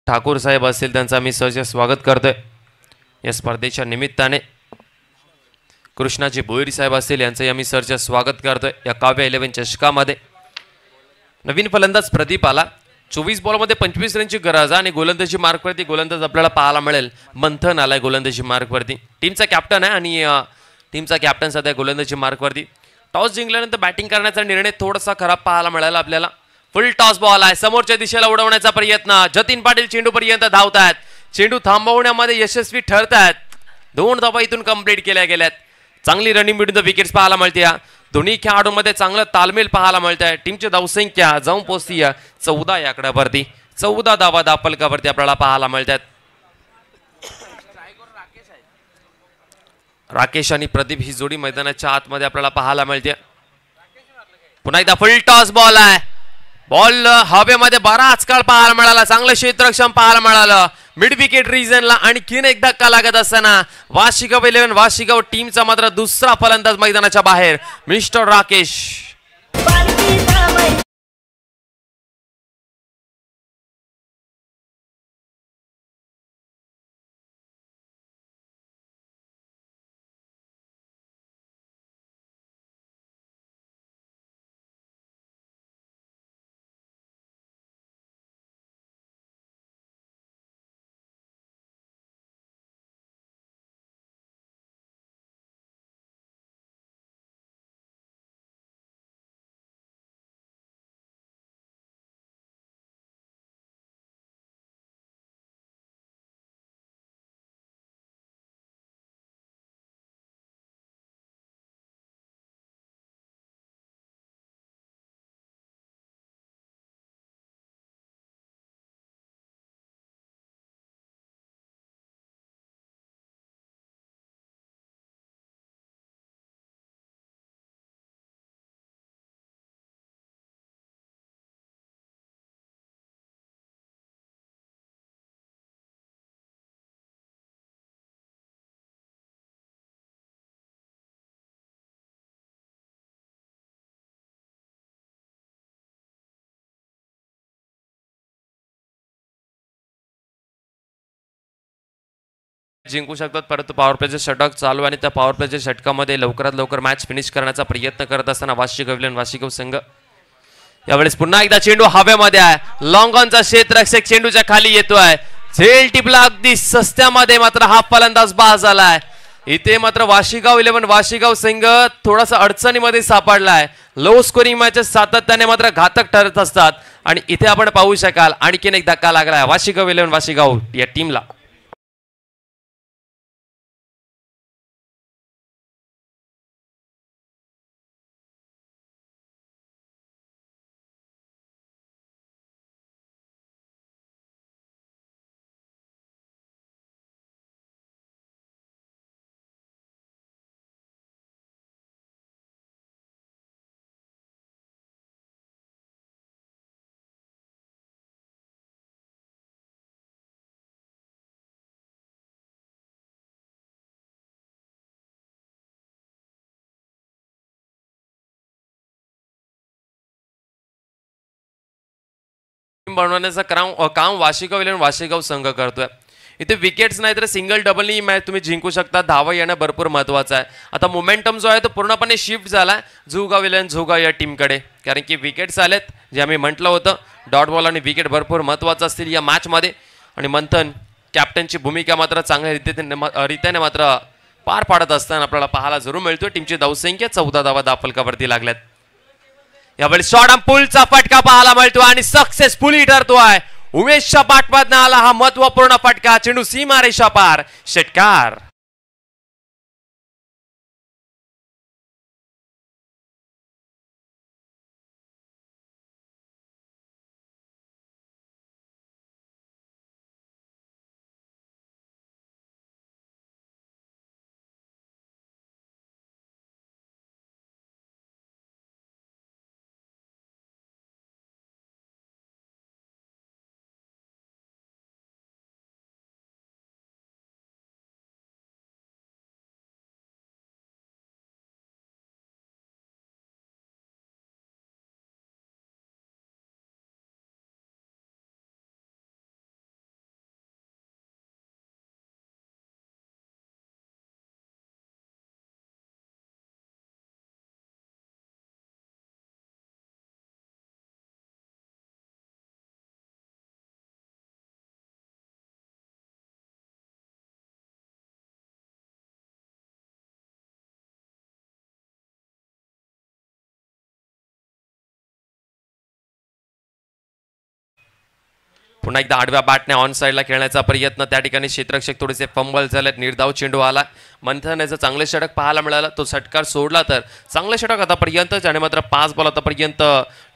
ठाकूर साहेब असतील त्यांचा मी सहर्ष स्वागत करतोय या स्पर्धेच्या निमित्ताने. कृष्णाजी भोईर साहेब असतील यांचं मी सहर्ष स्वागत करतोय या काव्य 11 चषकामध्ये. नवीन फलंदाज प्रदीप आला. 24 बॉलमध्ये 25 रनची गरज आणि गोलंदाजी मार्कवरती गोलंदाज आपल्याला पाहायला मिळेल. मंथन आलाय गोलंदाजी मार्कवरती. टीमचा कॅप्टन आहे आणि टीमचा कॅप्टन सध्या गोलंदाजी मार्कवरती. टॉस जिंकल्यानंतर बॅटिंग करण्याचा निर्णय थोडासा खराब पाहायला मिळाला आपल्याला. फुल टॉस बॉल आहे. समोरच्या दिशेला उडवण्याचा प्रयत्न. जतीन पाटील चेंडू पर्यंत धावतात. चेंडू थांबवण्यामध्ये यशस्वी ठरतात. 2 धावा इथून कंप्लीट केल्या गेल्यात. चांगली रनिंग बिटवीन द विकेट्स पाहायला मिळते. दोन्ही खेळाडूंमध्ये चांगलं तालमेल पाहायला मिळतंय. टीमची धावसंख्या जाऊन पोहोचती 14 या आकड्यावरती. 14 धावा दापलकावरती आपल्याला पाहायला मिळतात. राकेश आणि प्रदीप ही जोडी मैदानाच्या आतमध्ये आपल्याला पाहायला मिळते. पुन्हा एकदा फुल टॉस बॉल आहे. बॉल हवेमध्ये बराच काळ पाहायला मिळाला. चांगलं क्षेत्रक्षम पाहायला मिळालं. मिड विकेट रिजनला आणखीन एक धक्का लागत असताना वाशिगाव 11 वाशिगाव टीमचा मात्र दुसरा फलंदाज मैदानाच्या बाहेर मिस्टर राकेश. जिंकू शकतात परंतु पॉवर प्लेचे षटक चालू आणि त्या पॉवर प्लेच्या षटकामध्ये लवकरात लवकर मॅच फिनिश करण्याचा प्रयत्न करत असताना वाशिगाव संघ. यावेळेस पुन्हा एकदा चेंडू हवेमध्ये आहे. लॉंग ऑनचा क्षेत्ररक्षक चेंडूच्या खाली येतोय. झेल टिपला अगदी सस्त्यामध्ये मात्र हा फलंदाज बाद झालाय. इथे मात्र वाशिगाव 11 वाशिगाव संघ थोडासा अडचणीमध्ये सापडलाय. लो स्कोरिंग मॅचेस सातत्याने मात्र घातक ठरत असतात आणि इथे आपण पाहू शकाल आणखीन एक धक्का लागलाय वाशिगाव 11 वाशिगाव या टीमला. टीम बनवण्याचं काम वाशिगाव इलेव्हन वाशिगाव संघ करतोय. इथे विकेट्स नाही तर सिंगल डबलनी मॅच तुम्ही जिंकू शकता. धावा येणं भरपूर महत्त्वाचं आहे. आता मोमेंटम जो आहे तो पूर्णपणे शिफ्ट झाला झुगाव इलेव्हन झुगाव या टीमकडे, कारण की विकेट्स आलेत जे आम्ही म्हटलं होतं. डॉट बॉल आणि विकेट भरपूर महत्त्वाचं असतील या मॅचमध्ये. आणि मंथन कॅप्टनची भूमिका मात्र चांगल्या रीतीने मात्र पार पाडत असताना आपल्याला पाहायला जरूर मिळतोय. टीमची धावसंख्या 14 धावा धावफलकावरती लागल्यात. यावेळी शॉर्ट आणि पुलचा फटका पाहायला मिळतो आणि सक्सेसफुली ठरतोय. उमेशच्या पाठपातनं आला हा महत्वपूर्ण फटका. चेंडू सीमारेषा पार, षटकार. पुन्हा एकदा आडव्या बॅटने ऑन साईडला खेळण्याचा प्रयत्न. त्या ठिकाणी क्षेत्ररक्षक थोडेसे फंबल झालेत. निर्धाव चेंडू आला. मंथन याचं चांगले षटक पाहायला मिळालं. तो षटकार सोडला तर चांगले षटक आतापर्यंत ज्याने मात्र 5 बॉल आतापर्यंत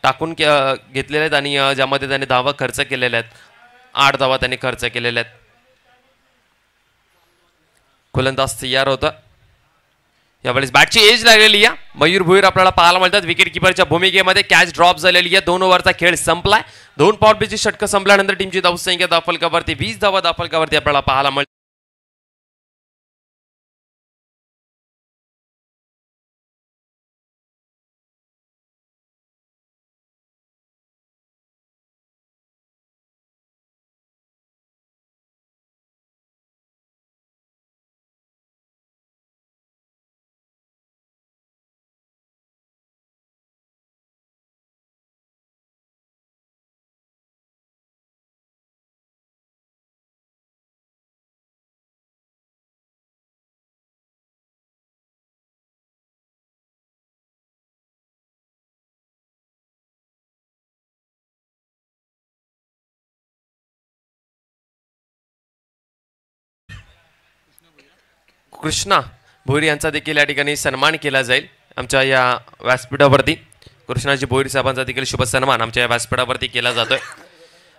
टाकून घेतलेले आहेत आणि ज्यामध्ये त्याने धावा खर्च केलेल्या आहेत. 8 धावा त्यांनी खर्च केलेल्या आहेत. गोलंदाज तयार होता. यावेळेस बॅटची एज लागलेली आहे. मयूर भुईर आपल्याला पाहायला मिळतात विकेट किपरच्या भूमिकेमध्ये. कॅच ड्रॉप झालेली आहे. 2 ओव्हरचा खेळ संपलाय. 2 पॉटबीची षटकं संपल्यानंतर टीमची धावसंख्या धावफलकावरती 20 धावा धावफलकावरती आपल्याला पाहायला मिळते. कृष्णा भोईर यांचा देखील या ठिकाणी सन्मान केला जाईल आमच्या या व्यासपीठावरती. कृष्णाजी भोईर साहेबांचा देखील शुभ सन्मान आमच्या या व्यासपीठावरती केला जातोय.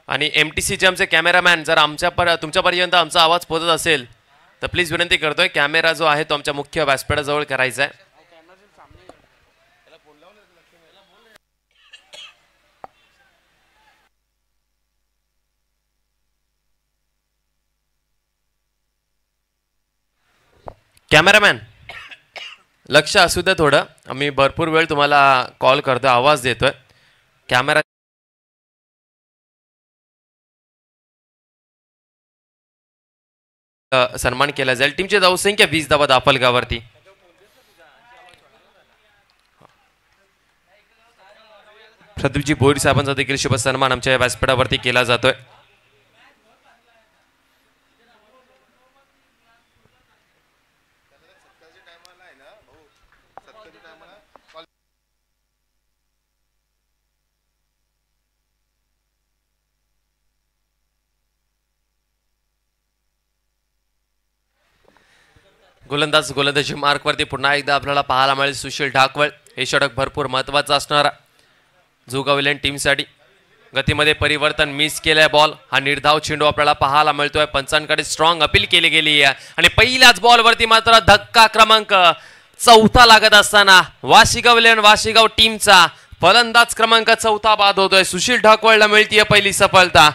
आणि MTCचे आमचे कॅमेरामॅन जर तुमच्यापर्यंत आमचा आवाज पोहोचत असेल तर प्लीज विनंती करतोय कॅमेरा जो आहे तो आमच्या मुख्य व्यासपीठाजवळ करायचा आहे. कॅमेरामॅन लक्ष असू द्या थोडं. आम्ही भरपूर वेळ तुम्हाला कॉल करतोय, आवाज देतोय. कॅमेरा सन्मान केला जाईल. टीमची धावसंख्या 20 धावा धावफलकावरती. प्रदीपजी भोईर साहेबांचा देखील शुभ सन्मान आमच्या व्यासपीठावरती केला जातोय. गोलंदाजी मार्कवरती पुन्हा एकदा आपल्याला पाहायला मिळेल सुशील ढाकवळ. हे षटक भरपूर महत्वाचं असणार झुगाव इलेव्हन टीमसाठी. गतीमध्ये परिवर्तन, मिस केलाय बॉल. हा निर्धाव चेंडू आपल्याला पाहायला मिळतोय. पंचांकडे स्ट्रॉंग अपील केली गेली आहे आणि पहिल्याच बॉलवरती मात्र धक्का क्रमांक 4 लागत असताना वाशिगाव इलेव्हन वाशिगाव टीमचा फलंदाज क्रमांक 4 बाद होतोय. सुशील ढाकवळला मिळतीये पहिली सफलता.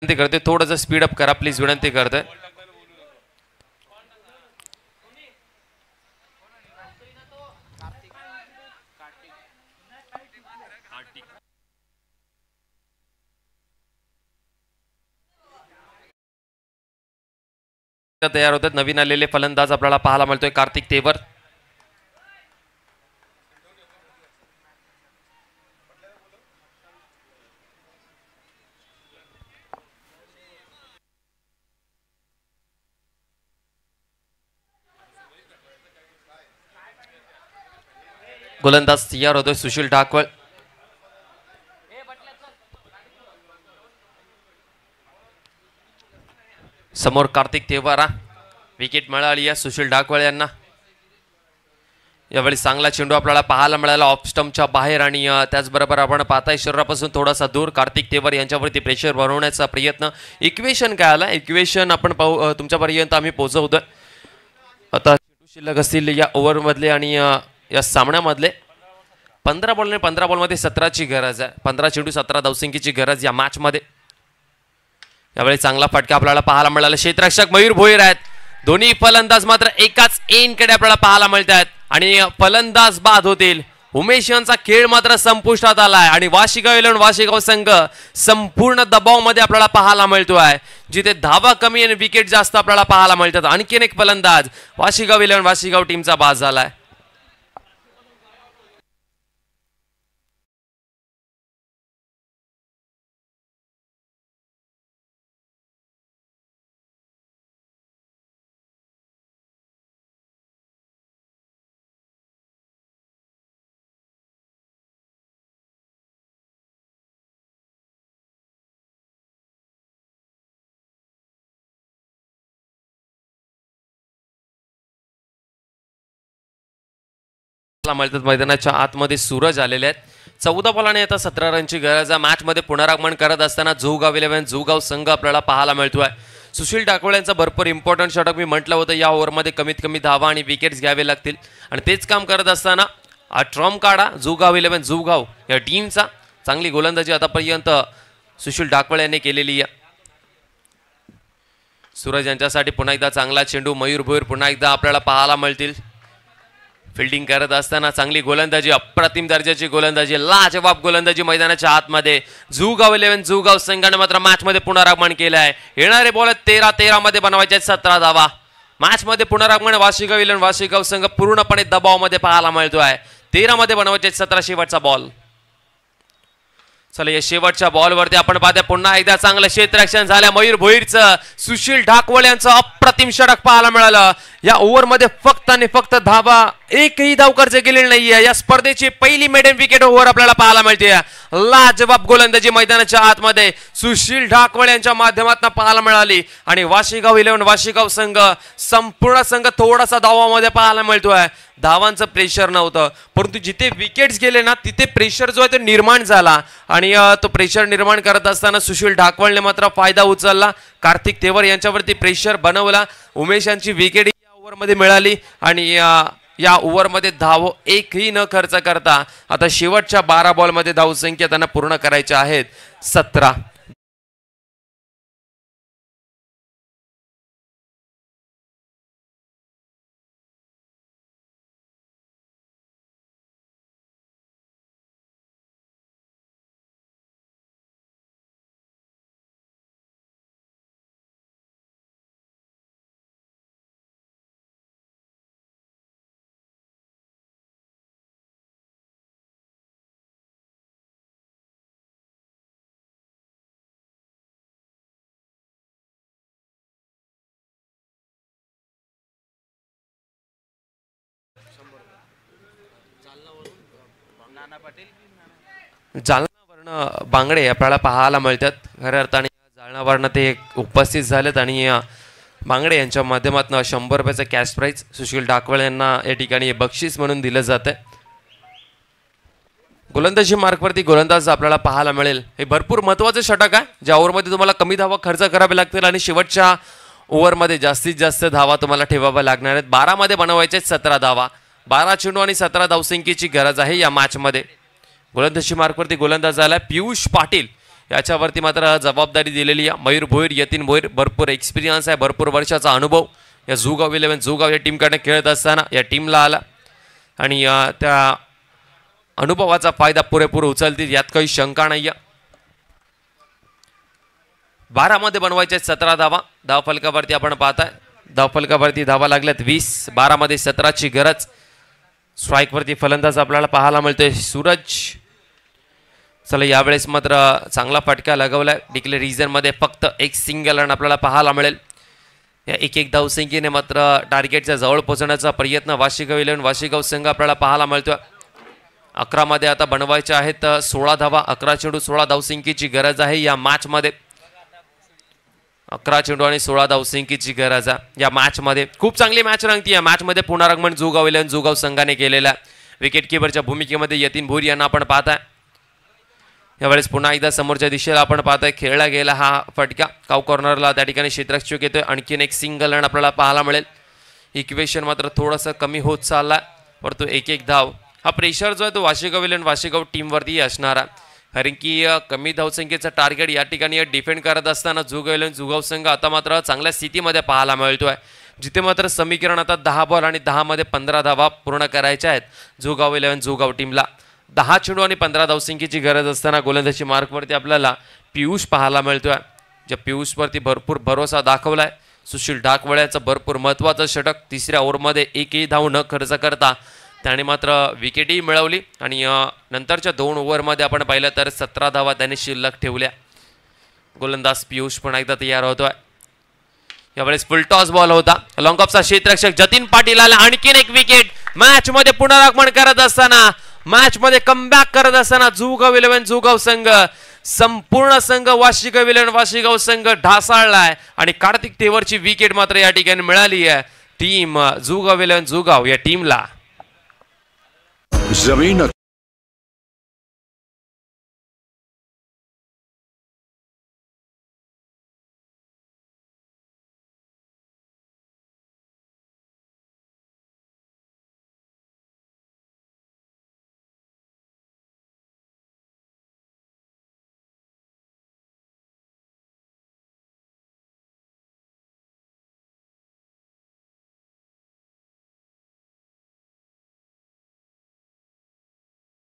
विनंती करते थोडंसं स्पीड अप करा प्लीज, विनंती करते. तयार होतात नवीन आलेले फलंदाज आपल्याला पाहायला मिळतोय कार्तिक तेवर. गोलंदाज तयार होतोय सुशील ढाकवळ. समोर कार्तिक तेवारा. विकेट मिळाली आहे सुशील ढाकवळ यांना. यावेळी चांगला चेंडू आपल्याला पाहायला मिळाला ऑफ स्टंपच्या बाहेर आणि त्याचबरोबर आपण पाहताय शरीरापासून थोडासा दूर कार्तिक तेवर यांच्यावरती प्रेशर बनवण्याचा प्रयत्न. इक्वेशन काय आला इक्वेशन आपण पाहू तुमच्यापर्यंत आम्ही पोहोचवतोय. आता शिल्लक असतील या ओव्हरमधले आणि या सामन्यामधले 15 बॉल आणि 15 बॉलमध्ये 17ची गरज आहे. 15 चेंडू 17 धावसंख्येची गरज या मॅचमध्ये. यावेळी चांगला फटका आपल्याला पाहायला मिळाला. क्षेत्ररक्षक मयूर भोईर आहेत. दोन्ही फलंदाज मात्र एकाच एंडकडे आपल्याला पाहायला मिळत आहेत आणि फलंदाज बाद होतील. उमेश यांचा खेळ मात्र संपुष्टात आलाय आणि वाशिगाव 11 वाशिगाव संघ संपूर्ण दबावामध्ये आपल्याला पाहायला मिळतोय. जिथे धावा कमी आणि विकेट जास्त आपल्याला पाहायला मिळतात. आणखीन एक फलंदाज वाशिगाव 11 वाशिगाव टीमचा बाद झालाय. मिळतात. मैदानाच्या आतमध्ये सूरज आलेले आहेत. 14 बॉलाने आता 17 रनची गरज आहे. मॅच मध्ये पुनरागमन करत असताना जोगाव 11 जोगाव संघ आपल्याला पाहायला मिळतोय. सुशील ढाकवळ यांचा भरपूर इम्पॉर्टंट षटक मी म्हटलं होतं या ओव्हरमध्ये कमीत कमी धावा आणि विकेट्स घ्यावे लागतील आणि तेच काम करत असताना ट्रम्प काढा जोगाव 11 जोगाव या टीमचा. चांगली गोलंदाजी आतापर्यंत सुशील ढाकवळ यांनी केलेली आहे. सूरज यांच्यासाठी पुन्हा एकदा चांगला चेंडू. मयूर भोईर पुन्हा एकदा आपल्याला पाहायला मिळतील. फिल्डिंग करत असताना चांगली गोलंदाजी अप्रतिम दर्जाची गोलंदाजी लाजवाब गोलंदाजी मैदानाच्या आतमध्ये. जोगाव 11 जोगाव संघाने मात्र मॅच मध्ये पुनरागमन केलं आहे. येणारे बॉल 13 मध्ये बनवायचे 17 धावा. मॅच मध्ये पुनरागमन वाशिगाव 11 वाशिगाव संघ पूर्णपणे दबावामध्ये पाहायला मिळतोय. 13 मध्ये बनवायचे 17 शेवटचा बॉल. चला या शेवटच्या बॉलवरती आपण पाहतोय पुन्हा एकदा चांगलं क्षेत्ररक्षण झालं मयूर भोईरचं. सुशील ढाकवळ यांचं अप्रतिम षटक पाहायला मिळालं. या ओव्हरमध्ये फक्त आणि फक्त धावा एकही धाव खर्च केलेली नाहीये. या स्पर्धेची पहिली मेडन विकेट ओव्हर आपल्याला पाहायला मिळते. लाजवाब गोलंदाजी मैदानाच्या आतमध्ये सुशील ढाकवळ यांच्या माध्यमातून पाहायला मिळाली आणि वाशिगाव 11 वाशिगाव संघ संपूर्ण संघ थोडासा धावामध्ये पाहायला मिळतोय. धावांचं प्रेशर नव्हतं परंतु जिथे विकेट्स गेले ना तिथे प्रेशर जो आहे तो निर्माण झाला आणि तो प्रेशर निर्माण करत असताना सुशील ढाकवळने मात्र फायदा उचलला. कार्तिक तेवर यांच्यावरती प्रेशर बनवला. उमेश यांची विकेट या ओव्हरमध्ये मिळाली आणि या ओव्हरमध्ये धाव एकही न खर्च करता आता शेवटच्या 12 बॉलमध्ये धावसंख्या त्यांना पूर्ण करायच्या आहेत 17. जालनावरनं बांगडे आपल्याला पाहायला मिळतात. खऱ्या अर्थाने जालनावरनं ते उपस्थित झालेत आणि बांगडे यांच्या माध्यमातून 100 रुपयाचं कॅश प्राइज सुशील ढाकवळ यांना या ठिकाणी बक्षीस म्हणून दिलं जातं. गोलंदाजी मार्कवरती गोलंदाज आपल्याला पाहायला मिळेल. हे भरपूर महत्त्वाचं षटक आहे ज्या ओव्हरमध्ये तुम्हाला कमी धावा खर्च करावे लागतील आणि शेवटच्या ओव्हरमध्ये जास्तीत जास्त धावा तुम्हाला ठेवाव्या लागणार आहेत. 12 मध्ये बनवायचे 17 धावा. 12 चेंडू आणि 17 धावसंख्येची गरज आहे या मॅचमध्ये. गोलंदाजी मार्कवरती गोलंदाज झाला पियुष पाटील याच्यावरती मात्र जबाबदारी दिलेली आहे. मयूर भोईर, यतीन भोईर भरपूर एक्सपिरियन्स आहे, भरपूर वर्षाचा अनुभव या जुगाव 11 जुगाव या टीमकडे खेळत असताना या टीमला आला आणि त्या अनुभवाचा फायदा पुरेपूर उचलतील यात काही शंका नाही आहे. 12 मध्ये बनवायचे 17 धावा. धावफलकावरती आपण पाहताय धावफलकावरती धावा लागल्यात 20. 12 मध्ये 17ची गरज. स्ट्राईकवरती फलंदाज आपल्याला पाहायला मिळतोय सूरज. चला यावेळेस मात्र चांगला फटका लगावलाय. डिक्लेअर रिझनमध्ये फक्त एक सिंगल रन आपल्याला पाहायला मिळेल. या एक धावसंख्येने मात्र टार्गेटच्या जवळ पोहोचण्याचा प्रयत्न वाशिगाव 11 वाशिगाव संघ आपल्याला पाहायला मिळतोय. 11 मध्ये आता बनवायच्या आहेत 16 धावा. 11 चेंडू 16 धावसंख्येची गरज आहे या मॅच मध्ये. 11 चेंडू आणि 16 धावसंख्येची गरज आहे या मॅच मध्ये. खूप चांगली मॅच रंगती. या मॅच मध्ये पुनरागमन जुगाव 11 जुगाव संघाने केलेला. विकेट किपरच्या भूमिकेमध्ये यतीन भोईर यांना आपण पाहताय. यावेळेस पुन्हा एकदा समोरच्या दिशेला आपण पाहताय खेळला गेला हा फटका. काव कॉर्नरला त्या ठिकाणी क्षेत्ररक्षक येतोय. आणखीन एक सिंगल रन आपल्याला पाहायला मिळेल. इक्वेशन मात्र थोडंसं कमी होत चाललाय परंतु एक धाव हा प्रेशर जो आहे तो वाशिगाव 11 वाशिगाव टीमवरती असणार आहे. कारण की कमी धावसंख्येचं टार्गेट या ठिकाणी डिफेंड करत असताना जुगाव 11 जुगाव संघ आता मात्र चांगल्या स्थितीमध्ये पाहायला मिळतोय. जिथे मात्र समीकरण आता 10 बॉल आणि 10 मध्ये 15 धावा पूर्ण करायच्या आहेत जुगाव 11 जुगाव टीमला. 10 चेंडू आणि 15 धावसंख्येची गरज असताना गोलंदाजी मार्कवरती आपल्याला पियुष पाहायला मिळतोय. ज्या पियुषवरती भरपूर भरोसा दाखवलाय. सुशील ढाकवळ्याचं भरपूर महत्त्वाचं षटक. तिसऱ्या ओव्हरमध्ये एकही धाव न खर्च करता त्याने मात्र विकेटही मिळवली आणि नंतरच्या 2 ओव्हरमध्ये आपण पाहिलं तर 17 धावा त्याने शिल्लक ठेवल्या. गोलंदाज पियुष पण एकदा तयार होतोय. यावेळेस फुल टॉस बॉल होता. लॉंग ऑफचा क्षेत्ररक्षक जतीन पाटील आला. आणखीन एक विकेट. मॅच मध्ये पुनरागमन करत असताना मॅच मध्ये कमबॅक करत असताना जुगाव 11 जुगाव संघ संपूर्ण संघ वाशिगाव 11 वाशिगाव संघ ढासाळलाय आणि कार्तिक तेवरची विकेट मात्र या ठिकाणी मिळाली आहे टीम जुगाव 11 जुगाव या टीमला. जमीन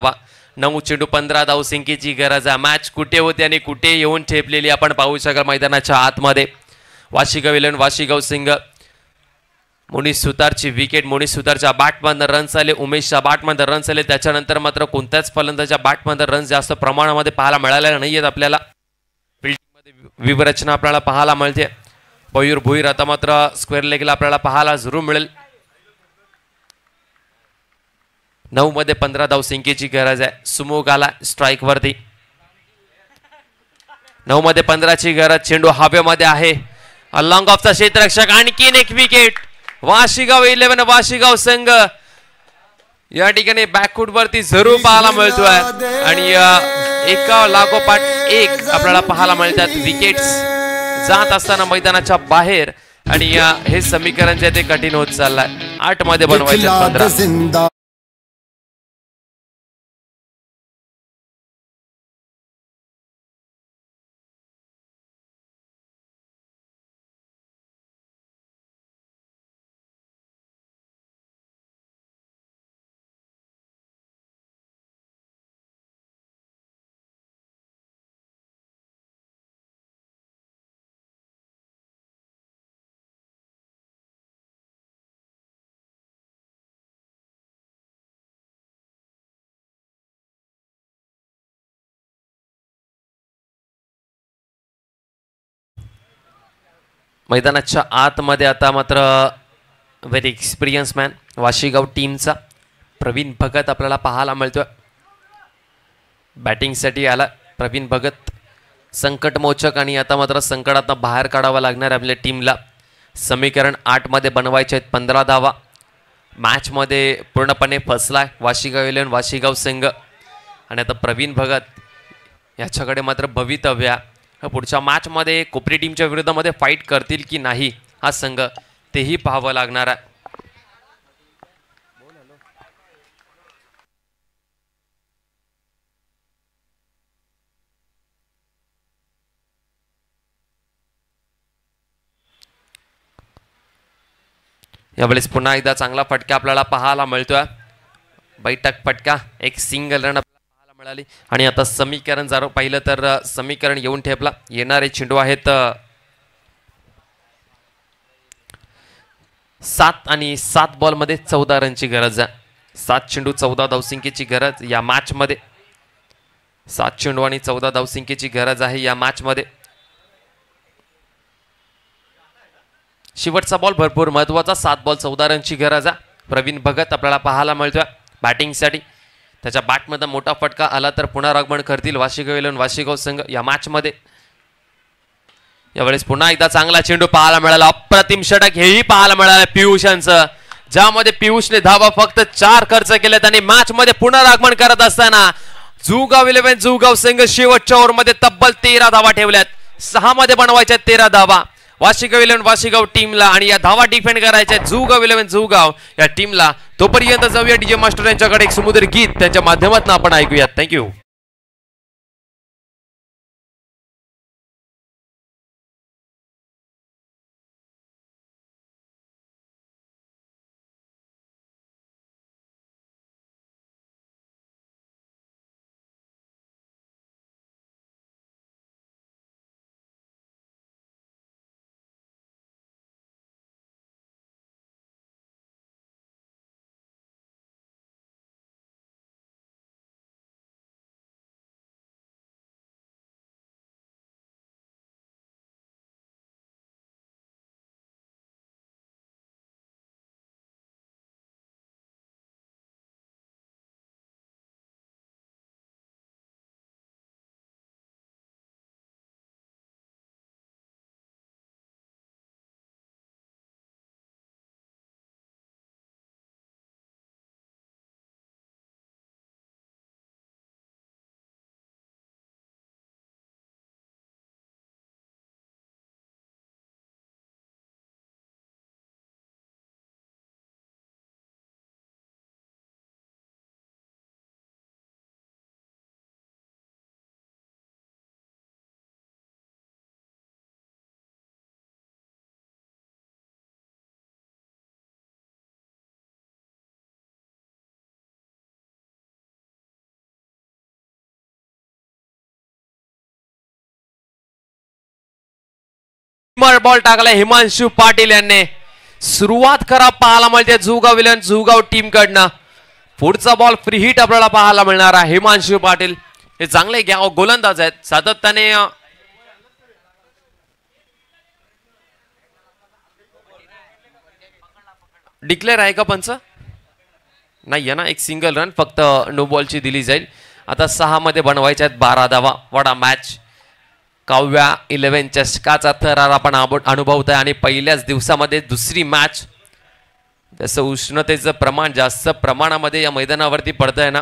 वा 9 चेंडू 15 धावसंख्येची गरज आहे. मॅच कुठे होते आणि कुठे येऊन ठेपलेली आपण पाहू शकाल मैदानाच्या आतमध्ये. वाशिगाव 11 वाशिगाव संघ. मोनिश सुतारची विकेट. मोनिश सुतारच्या बॅटमध्ये रन्स आले. उमेशच्या बॅटमध्ये रन्स आले. त्याच्यानंतर मात्र कोणत्याच फलंदाजाच्या बॅटमध्ये रन्स जास्त प्रमाणामध्ये पाहायला मिळालेल्या नाही आहेत आपल्याला. फिल्डिंगमध्ये विवरचना आपल्याला पाहायला मिळते. मयूर भोईर आता मात्र स्क्वेअर लेगला आपल्याला पाहायला जरूर मिळेल. 9 मध्ये 15 धावसंख्येची गरज आहे. सुमोग आला स्ट्राईक वरती. 9 मध्ये 15ची गरज. चेंडू हवेमध्ये आहे. लॉंग ऑफचा क्षेत्ररक्षक. आणखीन एक विकेट. वाशिगाव 11 वाशिगाव संघ या ठिकाणी बॅकफूट वरती जरूर पाहायला मिळतोय आणि एका लागोपाठ एक आपल्याला पाहायला मिळतात विकेट्स जात असताना मैदानाच्या बाहेर आणि हे समीकरण जे ते कठीण होत चाललंय. 8 मध्ये बनवायचे 15. मैदानाच्या आतमध्ये आता मात्र व्हेरी एक्सपिरियन्स मॅन वाशिगाव टीमचा प्रवीण भगत आपल्याला पाहायला मिळतोय. बॅटिंगसाठी आला प्रवीण भगत. संकटमोचक आणि आता मात्र संकटातून बाहेर काढावं लागणार आपल्या टीमला. समीकरण 8 मध्ये बनवायचे आहेत 15 धावा. मॅचमध्ये पूर्णपणे फसलाय वाशिगाव 11 वाशिगाव संघ आणि आता प्रवीण भगत याच्याकडे मात्र भवितव्य. पुढच्या मॅचमध्ये कोपरी टीमच्या विरोधामध्ये फाईट करतील की नाही हा संघ तेही पाहावं लागणार आहे. यावेळेस पुन्हा एकदा चांगला फटका आपल्याला पाहायला मिळतोय. बैठक फटका, एक सिंगल रन आपल्याला पाहायला मिळाली. आणि आता समीकरण जर पाहिलं तर समीकरण येऊन ठेपला. येणारे चेंडू आहेत 7 आणि 7 बॉलमध्ये 14 रनची गरज आहे. 7 चेंडू 14 धावसंख्येची गरज या मॅच मध्ये. 7 चेंडू आणि 14 धावसंख्येची गरज आहे या मॅच मध्ये. शेवटचा बॉल भरपूर महत्वाचा. 7 बॉल 14 रनची गरज आहे. प्रवीण भगत आपल्याला पाहायला मिळतोय बॅटिंगसाठी. त्याच्या बॅटमध्ये मोठा फटका आला तर पुनरागमन करतील वाशिगाव इलेव्हन वाशिगाव संघ या मॅच मध्ये. यावेळेस पुन्हा एकदा चांगला चेंडू पाहायला मिळाला. अप्रतिम षटक हेही पाहायला मिळालं पियुष यांचं, ज्यामध्ये पियुषने धावा फक्त 4 खर्च केलेत. आणि मॅच मध्ये पुनरागमन करत असताना जुगाव इलेव्हन जुगाव संघ शेवटच्या ओव्हरमध्ये तब्बल 13 धावा ठेवल्यात. 6 मध्ये बनवायच्या 13 धावा वाशिगाव इलेव्हन वाशिगाव टीमला. आणि या धावा डिफेंड करायच्या जुगाव इलेव्हन जुगाव या टीमला. तोपर्यंत जाऊया डीजे मास्टर यांच्याकडे एक सुमधुर गीत त्यांच्या माध्यमातून आपण ऐकूयात. थँक्यू. बॉल टाकलाय हिमांशु पाटील यांनी. सुरुवात करा पाहायला मिळते जुगाव इलेव्हन जुगाव टीम कडनं. पुढचा बॉल फ्री हिट आपल्याला पाहायला मिळणार आहे. हिमांशु पाटील हे चांगले गोलंदाज आहेत. सातत्याने डिक्लेअर आहे का पंच? नाही आहे ना. एक सिंगल रन फक्त नो बॉलची दिली जाईल. आता 6 मध्ये बनवायच्या आहेत 12 धावा. वडा मॅच काव्या 11 चषकाचा थरार आपण अनुभवत आहे. आणि पहिल्याच दिवसामध्ये दुसरी मॅच. जसं उष्णतेचं प्रमाण जास्त प्रमाणामध्ये या मैदानावरती पडतंय ना,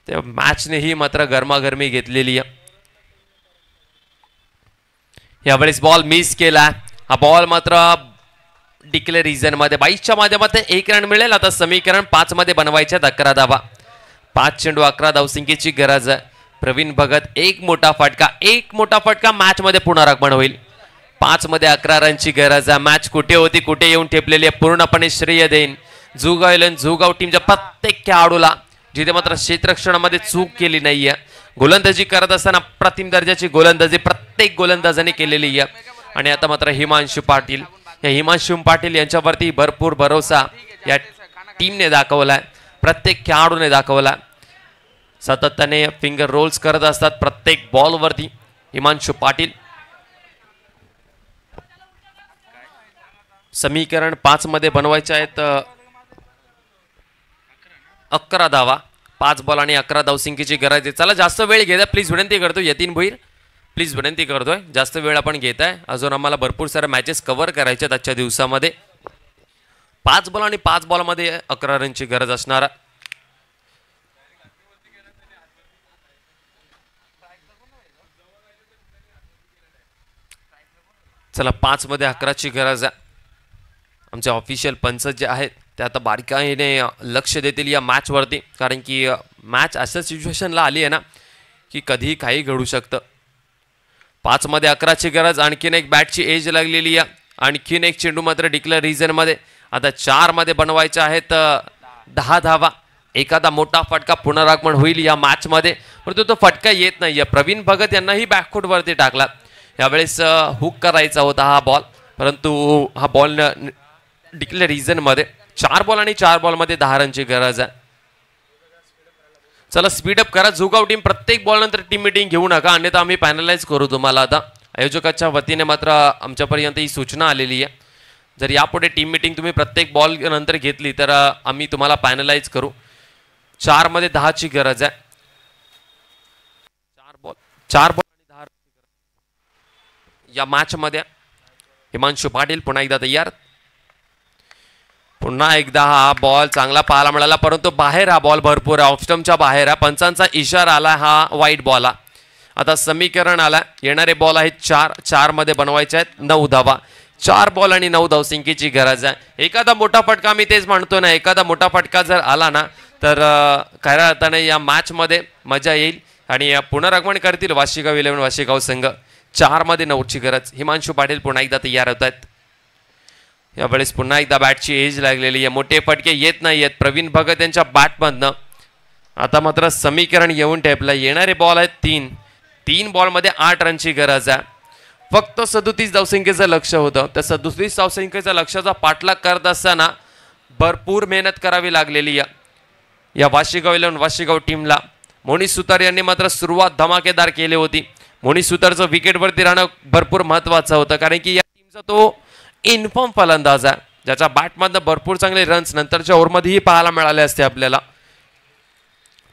त्या मॅचने ही मात्र गरमागरमी घेतलेली आहे. यावेळेस बॉल मिस केला. हा बॉल मात्र डिक्लेअर रिझन मध्ये 22च्या माध्यमातून 1 रन मिळेल. आता समीकरण 5 मध्ये बनवायच्या 11 धावा. 5 चेंडू 11 धावसंख्येची गरज आहे. प्रवीण भगत एक मोठा फटका मॅच मध्ये पुनरागमन होईल. 5 मध्ये 11 रनची गरज आहे. मॅच कुठे होती कुठे येऊन ठेपलेली आहे पूर्णपणे श्रेय देईन जुगाव इलेव्हन जुगाव टीमच्या प्रत्येक खेळाडूला, जिथे मात्र क्षेत्ररक्षणामध्ये चूक केली नाहीये. गोलंदाजी करत असताना प्रतिम दर्जाची गोलंदाजी प्रत्येक गोलंदाजाने केलेली आहे. आणि आता मात्र हिमांशु पाटील, या हिमांशु पाटील यांच्यावरती भरपूर भरोसा या टीमने दाखवलाय, प्रत्येक खेळाडूने दाखवला. सातत्याने फिंगर रोल्स करत असतात प्रत्येक बॉलवरती हिमांशु पाटील. समीकरण 5 मध्ये बनवायचे आहेत 11 धावा. 5 बॉल आणि 11 धावसंख्येची गरज आहे. चला जास्त वेळ घेता प्लीज विनंती करतो. यतीन भोईर प्लीज विनंती करतोय, जास्त वेळ आपण घेताय. अजून आम्हाला भरपूर सारे मॅचेस कव्हर करायचे आहेत आजच्या दिवसामध्ये. 5 बॉल आणि 5 बॉलमध्ये 11 रनची गरज असणार. चला 5 मध्ये 11ची गरज आहे. आमचे ऑफिशियल पंच जे आहेत ते आता बारकाईने लक्ष देतील या मॅच वरती, कारण की मॅच अशा सिच्युएशनला आली आहे ना की कधी काही घडू शकतं. 5 मध्ये 11ची गरज. आणखीन एक बॅटची एज लागलेली आहे. आणखीन एक चेंडू मात्र डिक्लेअर रिझन मध्ये. आता 4 मध्ये बनवायचे आहेत 10 धावा. एखादा मोठा फटका पुनरागमन होईल या मॅच मध्ये, परंतु तो फटका येत नाहीये. प्रवीण भगत यांनाही बॅकफूट वरती टाकला. यावेळेस हुक करायचा होता हा बॉल, परंतु हा बॉल डिक्लेअर रिझन मध्ये 4 बॉल आणि 4 बॉल मध्ये 10 रनची गरज आहे. चला स्पीडअप करा. जुगाव टीम प्रत्येक बॉल नंतर टीम मीटिंग घेऊ नका, अन्यथा आम्ही पॅनलाइज करू तुम्हाला. आता आयोजकाच्या वतीने मात्र आमच्यापर्यंत ही सूचना आलेली आहे, जर यापुढे टीम मीटिंग तुम्ही प्रत्येक बॉल नंतर घेतली तर आम्ही तुम्हाला पॅनलाइज करू. 4 मध्ये 10 ची गरज आहे. 4 बॉल आणि 10 या मॅच मध्ये. हिमांशु पाटील पुन्हा एकदा तयार. पुन्हा एकदा हा बॉल चांगला पाहायला मिळाला, परंतु बाहेर हा बॉल भरपूर ऑफ स्टंपच्या बाहेर आहे. पंचांचा इशारा आला, हा वाईट बॉल. आता समीकरण आला. येणारे बॉल आहेत 4. 4 मध्ये बनवायचे आहेत 9 धावा. 4 बॉल आणि 9 धावसंख्येची गरज आहे. एखादा मोठा फटका, मी तेच म्हणतो ना, एखादा मोठा फटका जर आला ना तर खऱ्या अर्थाने या मॅच मध्ये मजा येईल आणि पुनरागमन करतील वाशिगाव 11 वाशिगाव संघ. 4 मध्ये 9 ची गरज. हिमांशु पाटील पुन्हा एकदा तयार होत आहेत. यावेळेस पुन्हा एकदा बॅटची एज लागलेली आहे. मोठे फटके येत नाही आहेत प्रवीण भगत यांच्या बॅटमधनं. आता मात्र समीकरण येऊन टेपला. येणारे बॉल आहेत 3. 3 बॉलमध्ये 8 रनची गरज आहे. फक्त 37 धावसंख्येचं लक्ष होतं. त्या 37 धावसंख्येच्या लक्षाचा पाठलाग करत असताना भरपूर मेहनत करावी लागलेली आहे या वाशिगाव 11 वाशिगाव टीमला. मोनिश सुतार यांनी मात्र सुरुवात धमाकेदार केली होती. मोनिश सुतारचं विकेटवरती राहणं भरपूर महत्त्वाचं होतं, कारण की या टीमचा तो इन्फॉर्म फलंदाज आहे, ज्याच्या बॅटमधनं भरपूर चांगले रन्स नंतरच्या ओव्हरमध्येही पाहायला मिळाले असते आपल्याला.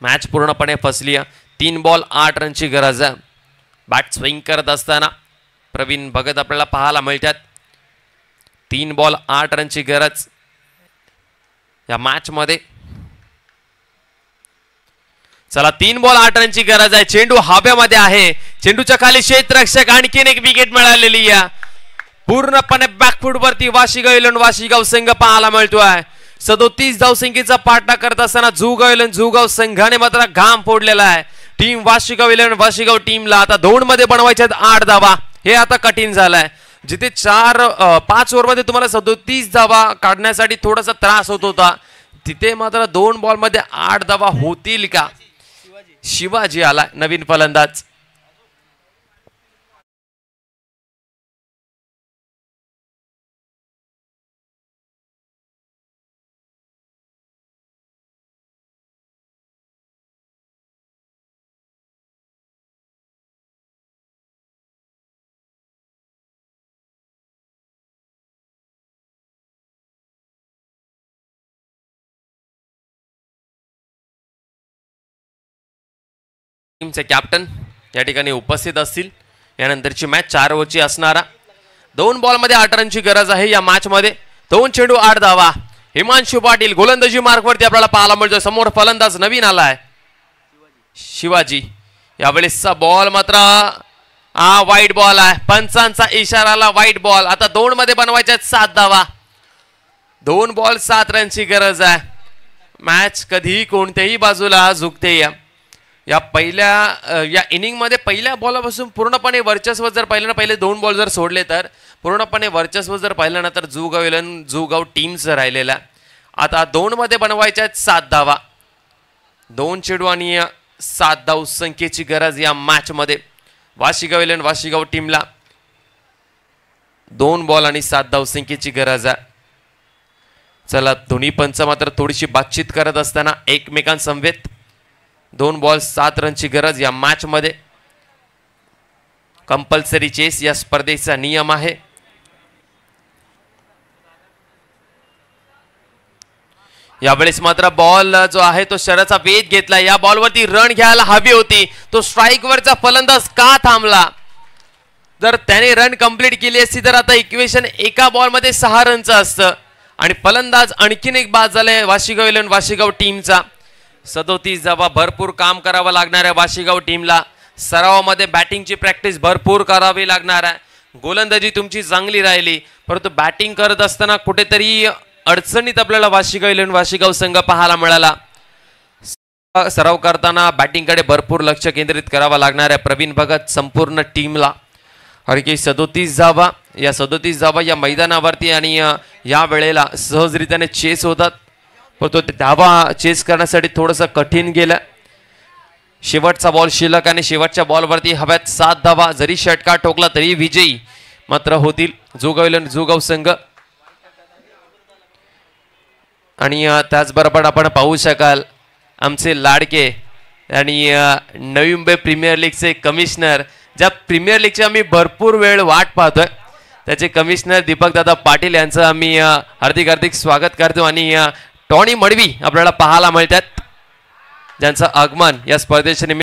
मॅच पूर्णपणे फसली आहे. 3 बॉल 8 रनची गरज आहे. बॅट स्विंग करत असताना प्रवीण भगत आपल्याला पाहायला मिळतात. 3 बॉल 8 रनची गरज या मॅच मध्ये. चला 3 बॉल 8 रनची गरज आहे. चेंडू हवेमध्ये आहे. चेंडूच्या खाली क्षेत्ररक्षक. आणखीन एक विकेट मिळालेली आहे. पूर्णपणे बॅकफूट वरती वाशिगाव 11 वाशिगाव संघ पाहायला मिळतोय. 37 धावसंख्येचा पाठलाग करत असताना जुगाव संघाने मात्र घाम फोडलेला आहे. टीम वाशिगाव 11 वाशिगाव टीमला आता 2 मध्ये बनवायचे आहेत 8 धावा. हे आता कठीण झालंय. जिथे 5 ओव्हरमध्ये तुम्हाला 37 धावा काढण्यासाठी थोडासा त्रास होत होता, तिथे मात्र 2 बॉल मध्ये 8 धावा होतील का? शिवाजी आला नवीन फलंदाज. टीमचे कॅप्टन या ठिकाणी उपस्थित असतील. यानंतरची मॅच 4 ओव्हरची असणारा. 2 बॉल मध्ये 8 रनची गरज आहे या मॅच मध्ये. 2 चेंडू 8 धावा. हिमांशु पाटील गोलंदाजी मार्कवरती आपल्याला पाहायला मिळतोय. समोर फलंदाज नवीन आलाय शिवाजी. यावेळेसचा बॉल मात्र वाईट बॉल आहे. पंचांचा इशाराला वाईट बॉल. आता 2 मध्ये बनवायच्या 7 धावा. 2 बॉल 7 रनची गरज आहे. मॅच कधीही कोणत्याही बाजूला झुकते. या इनिंग मध्ये पहिल्या बॉलापासून पूर्णपणे वर्चस्व जर पाहिलं ना, पहिले 2 बॉल जर सोडले तर पूर्णपणे वर्चस्व जर पाहिलं ना, तर जुगाव टीमच राहिलेला. आता 2 मध्ये बनवायच्या आहेत 7 धावा. 2 चेंडू आणि 7 धाव संख्येची गरज या मॅच मध्ये वाशिगाव 11 वाशिगाव टीमला. 2 बॉल आणि 7 धाव संख्येची गरज आहे. चला दोन्ही पंच मात्र थोडीशी बातचीत करत असताना एकमेकांसमवेत. 2 बॉल 7 रनची गरज या मॅच मध्ये. कंपल्सरी चेस या स्पर्धेचा नियम आहे. यावेळेस मात्र बॉल जो आहे तो शरीराचा वेध घेतला. या बॉलवरती रन घ्यायला हवी होती. तो स्ट्राइक वरचा फलंदाज का थांबला? जर त्याने रन कंप्लीट केली असती तर आता इक्वेशन एका बॉल मध्ये 6 रनचं असतं आणि फलंदाज आणखीन एक बाद झाले वाशिगाव 11 वाशिगाव टीमचा. 37 धावा. भरपूर काम करावं लागणार आहे वाशिगाव टीमला. सरावामध्ये बॅटिंगची प्रॅक्टिस भरपूर करावी लागणार आहे. गोलंदाजी तुमची चांगली राहिली, परंतु बॅटिंग करत असताना कुठेतरी अडचणीत आपल्याला वाशिगाव 11 वाशिगाव संघ पाहायला मिळाला. सराव करताना बॅटिंगकडे भरपूर लक्ष केंद्रित करावं लागणार आहे प्रवीण भगत संपूर्ण टीमला. कारण की 37 धावा या 37 धावा या मैदानावरती आणि या वेळेला सहजरित्याने चेस होतात, पण तो धावा चेस करण्यासाठी थोडंसं कठीण गेलं. शेवटचा बॉल शिल्लक आणि शेवटच्या बॉलवरती हव्यात 7 धावा. जरी षटकार ठोकला तरी विजयी मात्र होतील जोगाव संघ. आणि त्याचबरोबर आपण पाहू शकाल आमचे लाडके आणि नवी मुंबई प्रीमियर लीगचे कमिशनर, ज्या प्रीमियर लीगची आम्ही भरपूर वेळ वाट पाहतोय, त्याचे कमिशनर दीपक दादा पाटील यांचं आम्ही हार्दिक स्वागत करतो. आणि टॉनी मडवी आपल्याला पाहायला मिळतात, ज्यांचं आगमन या स्पर्धेच्या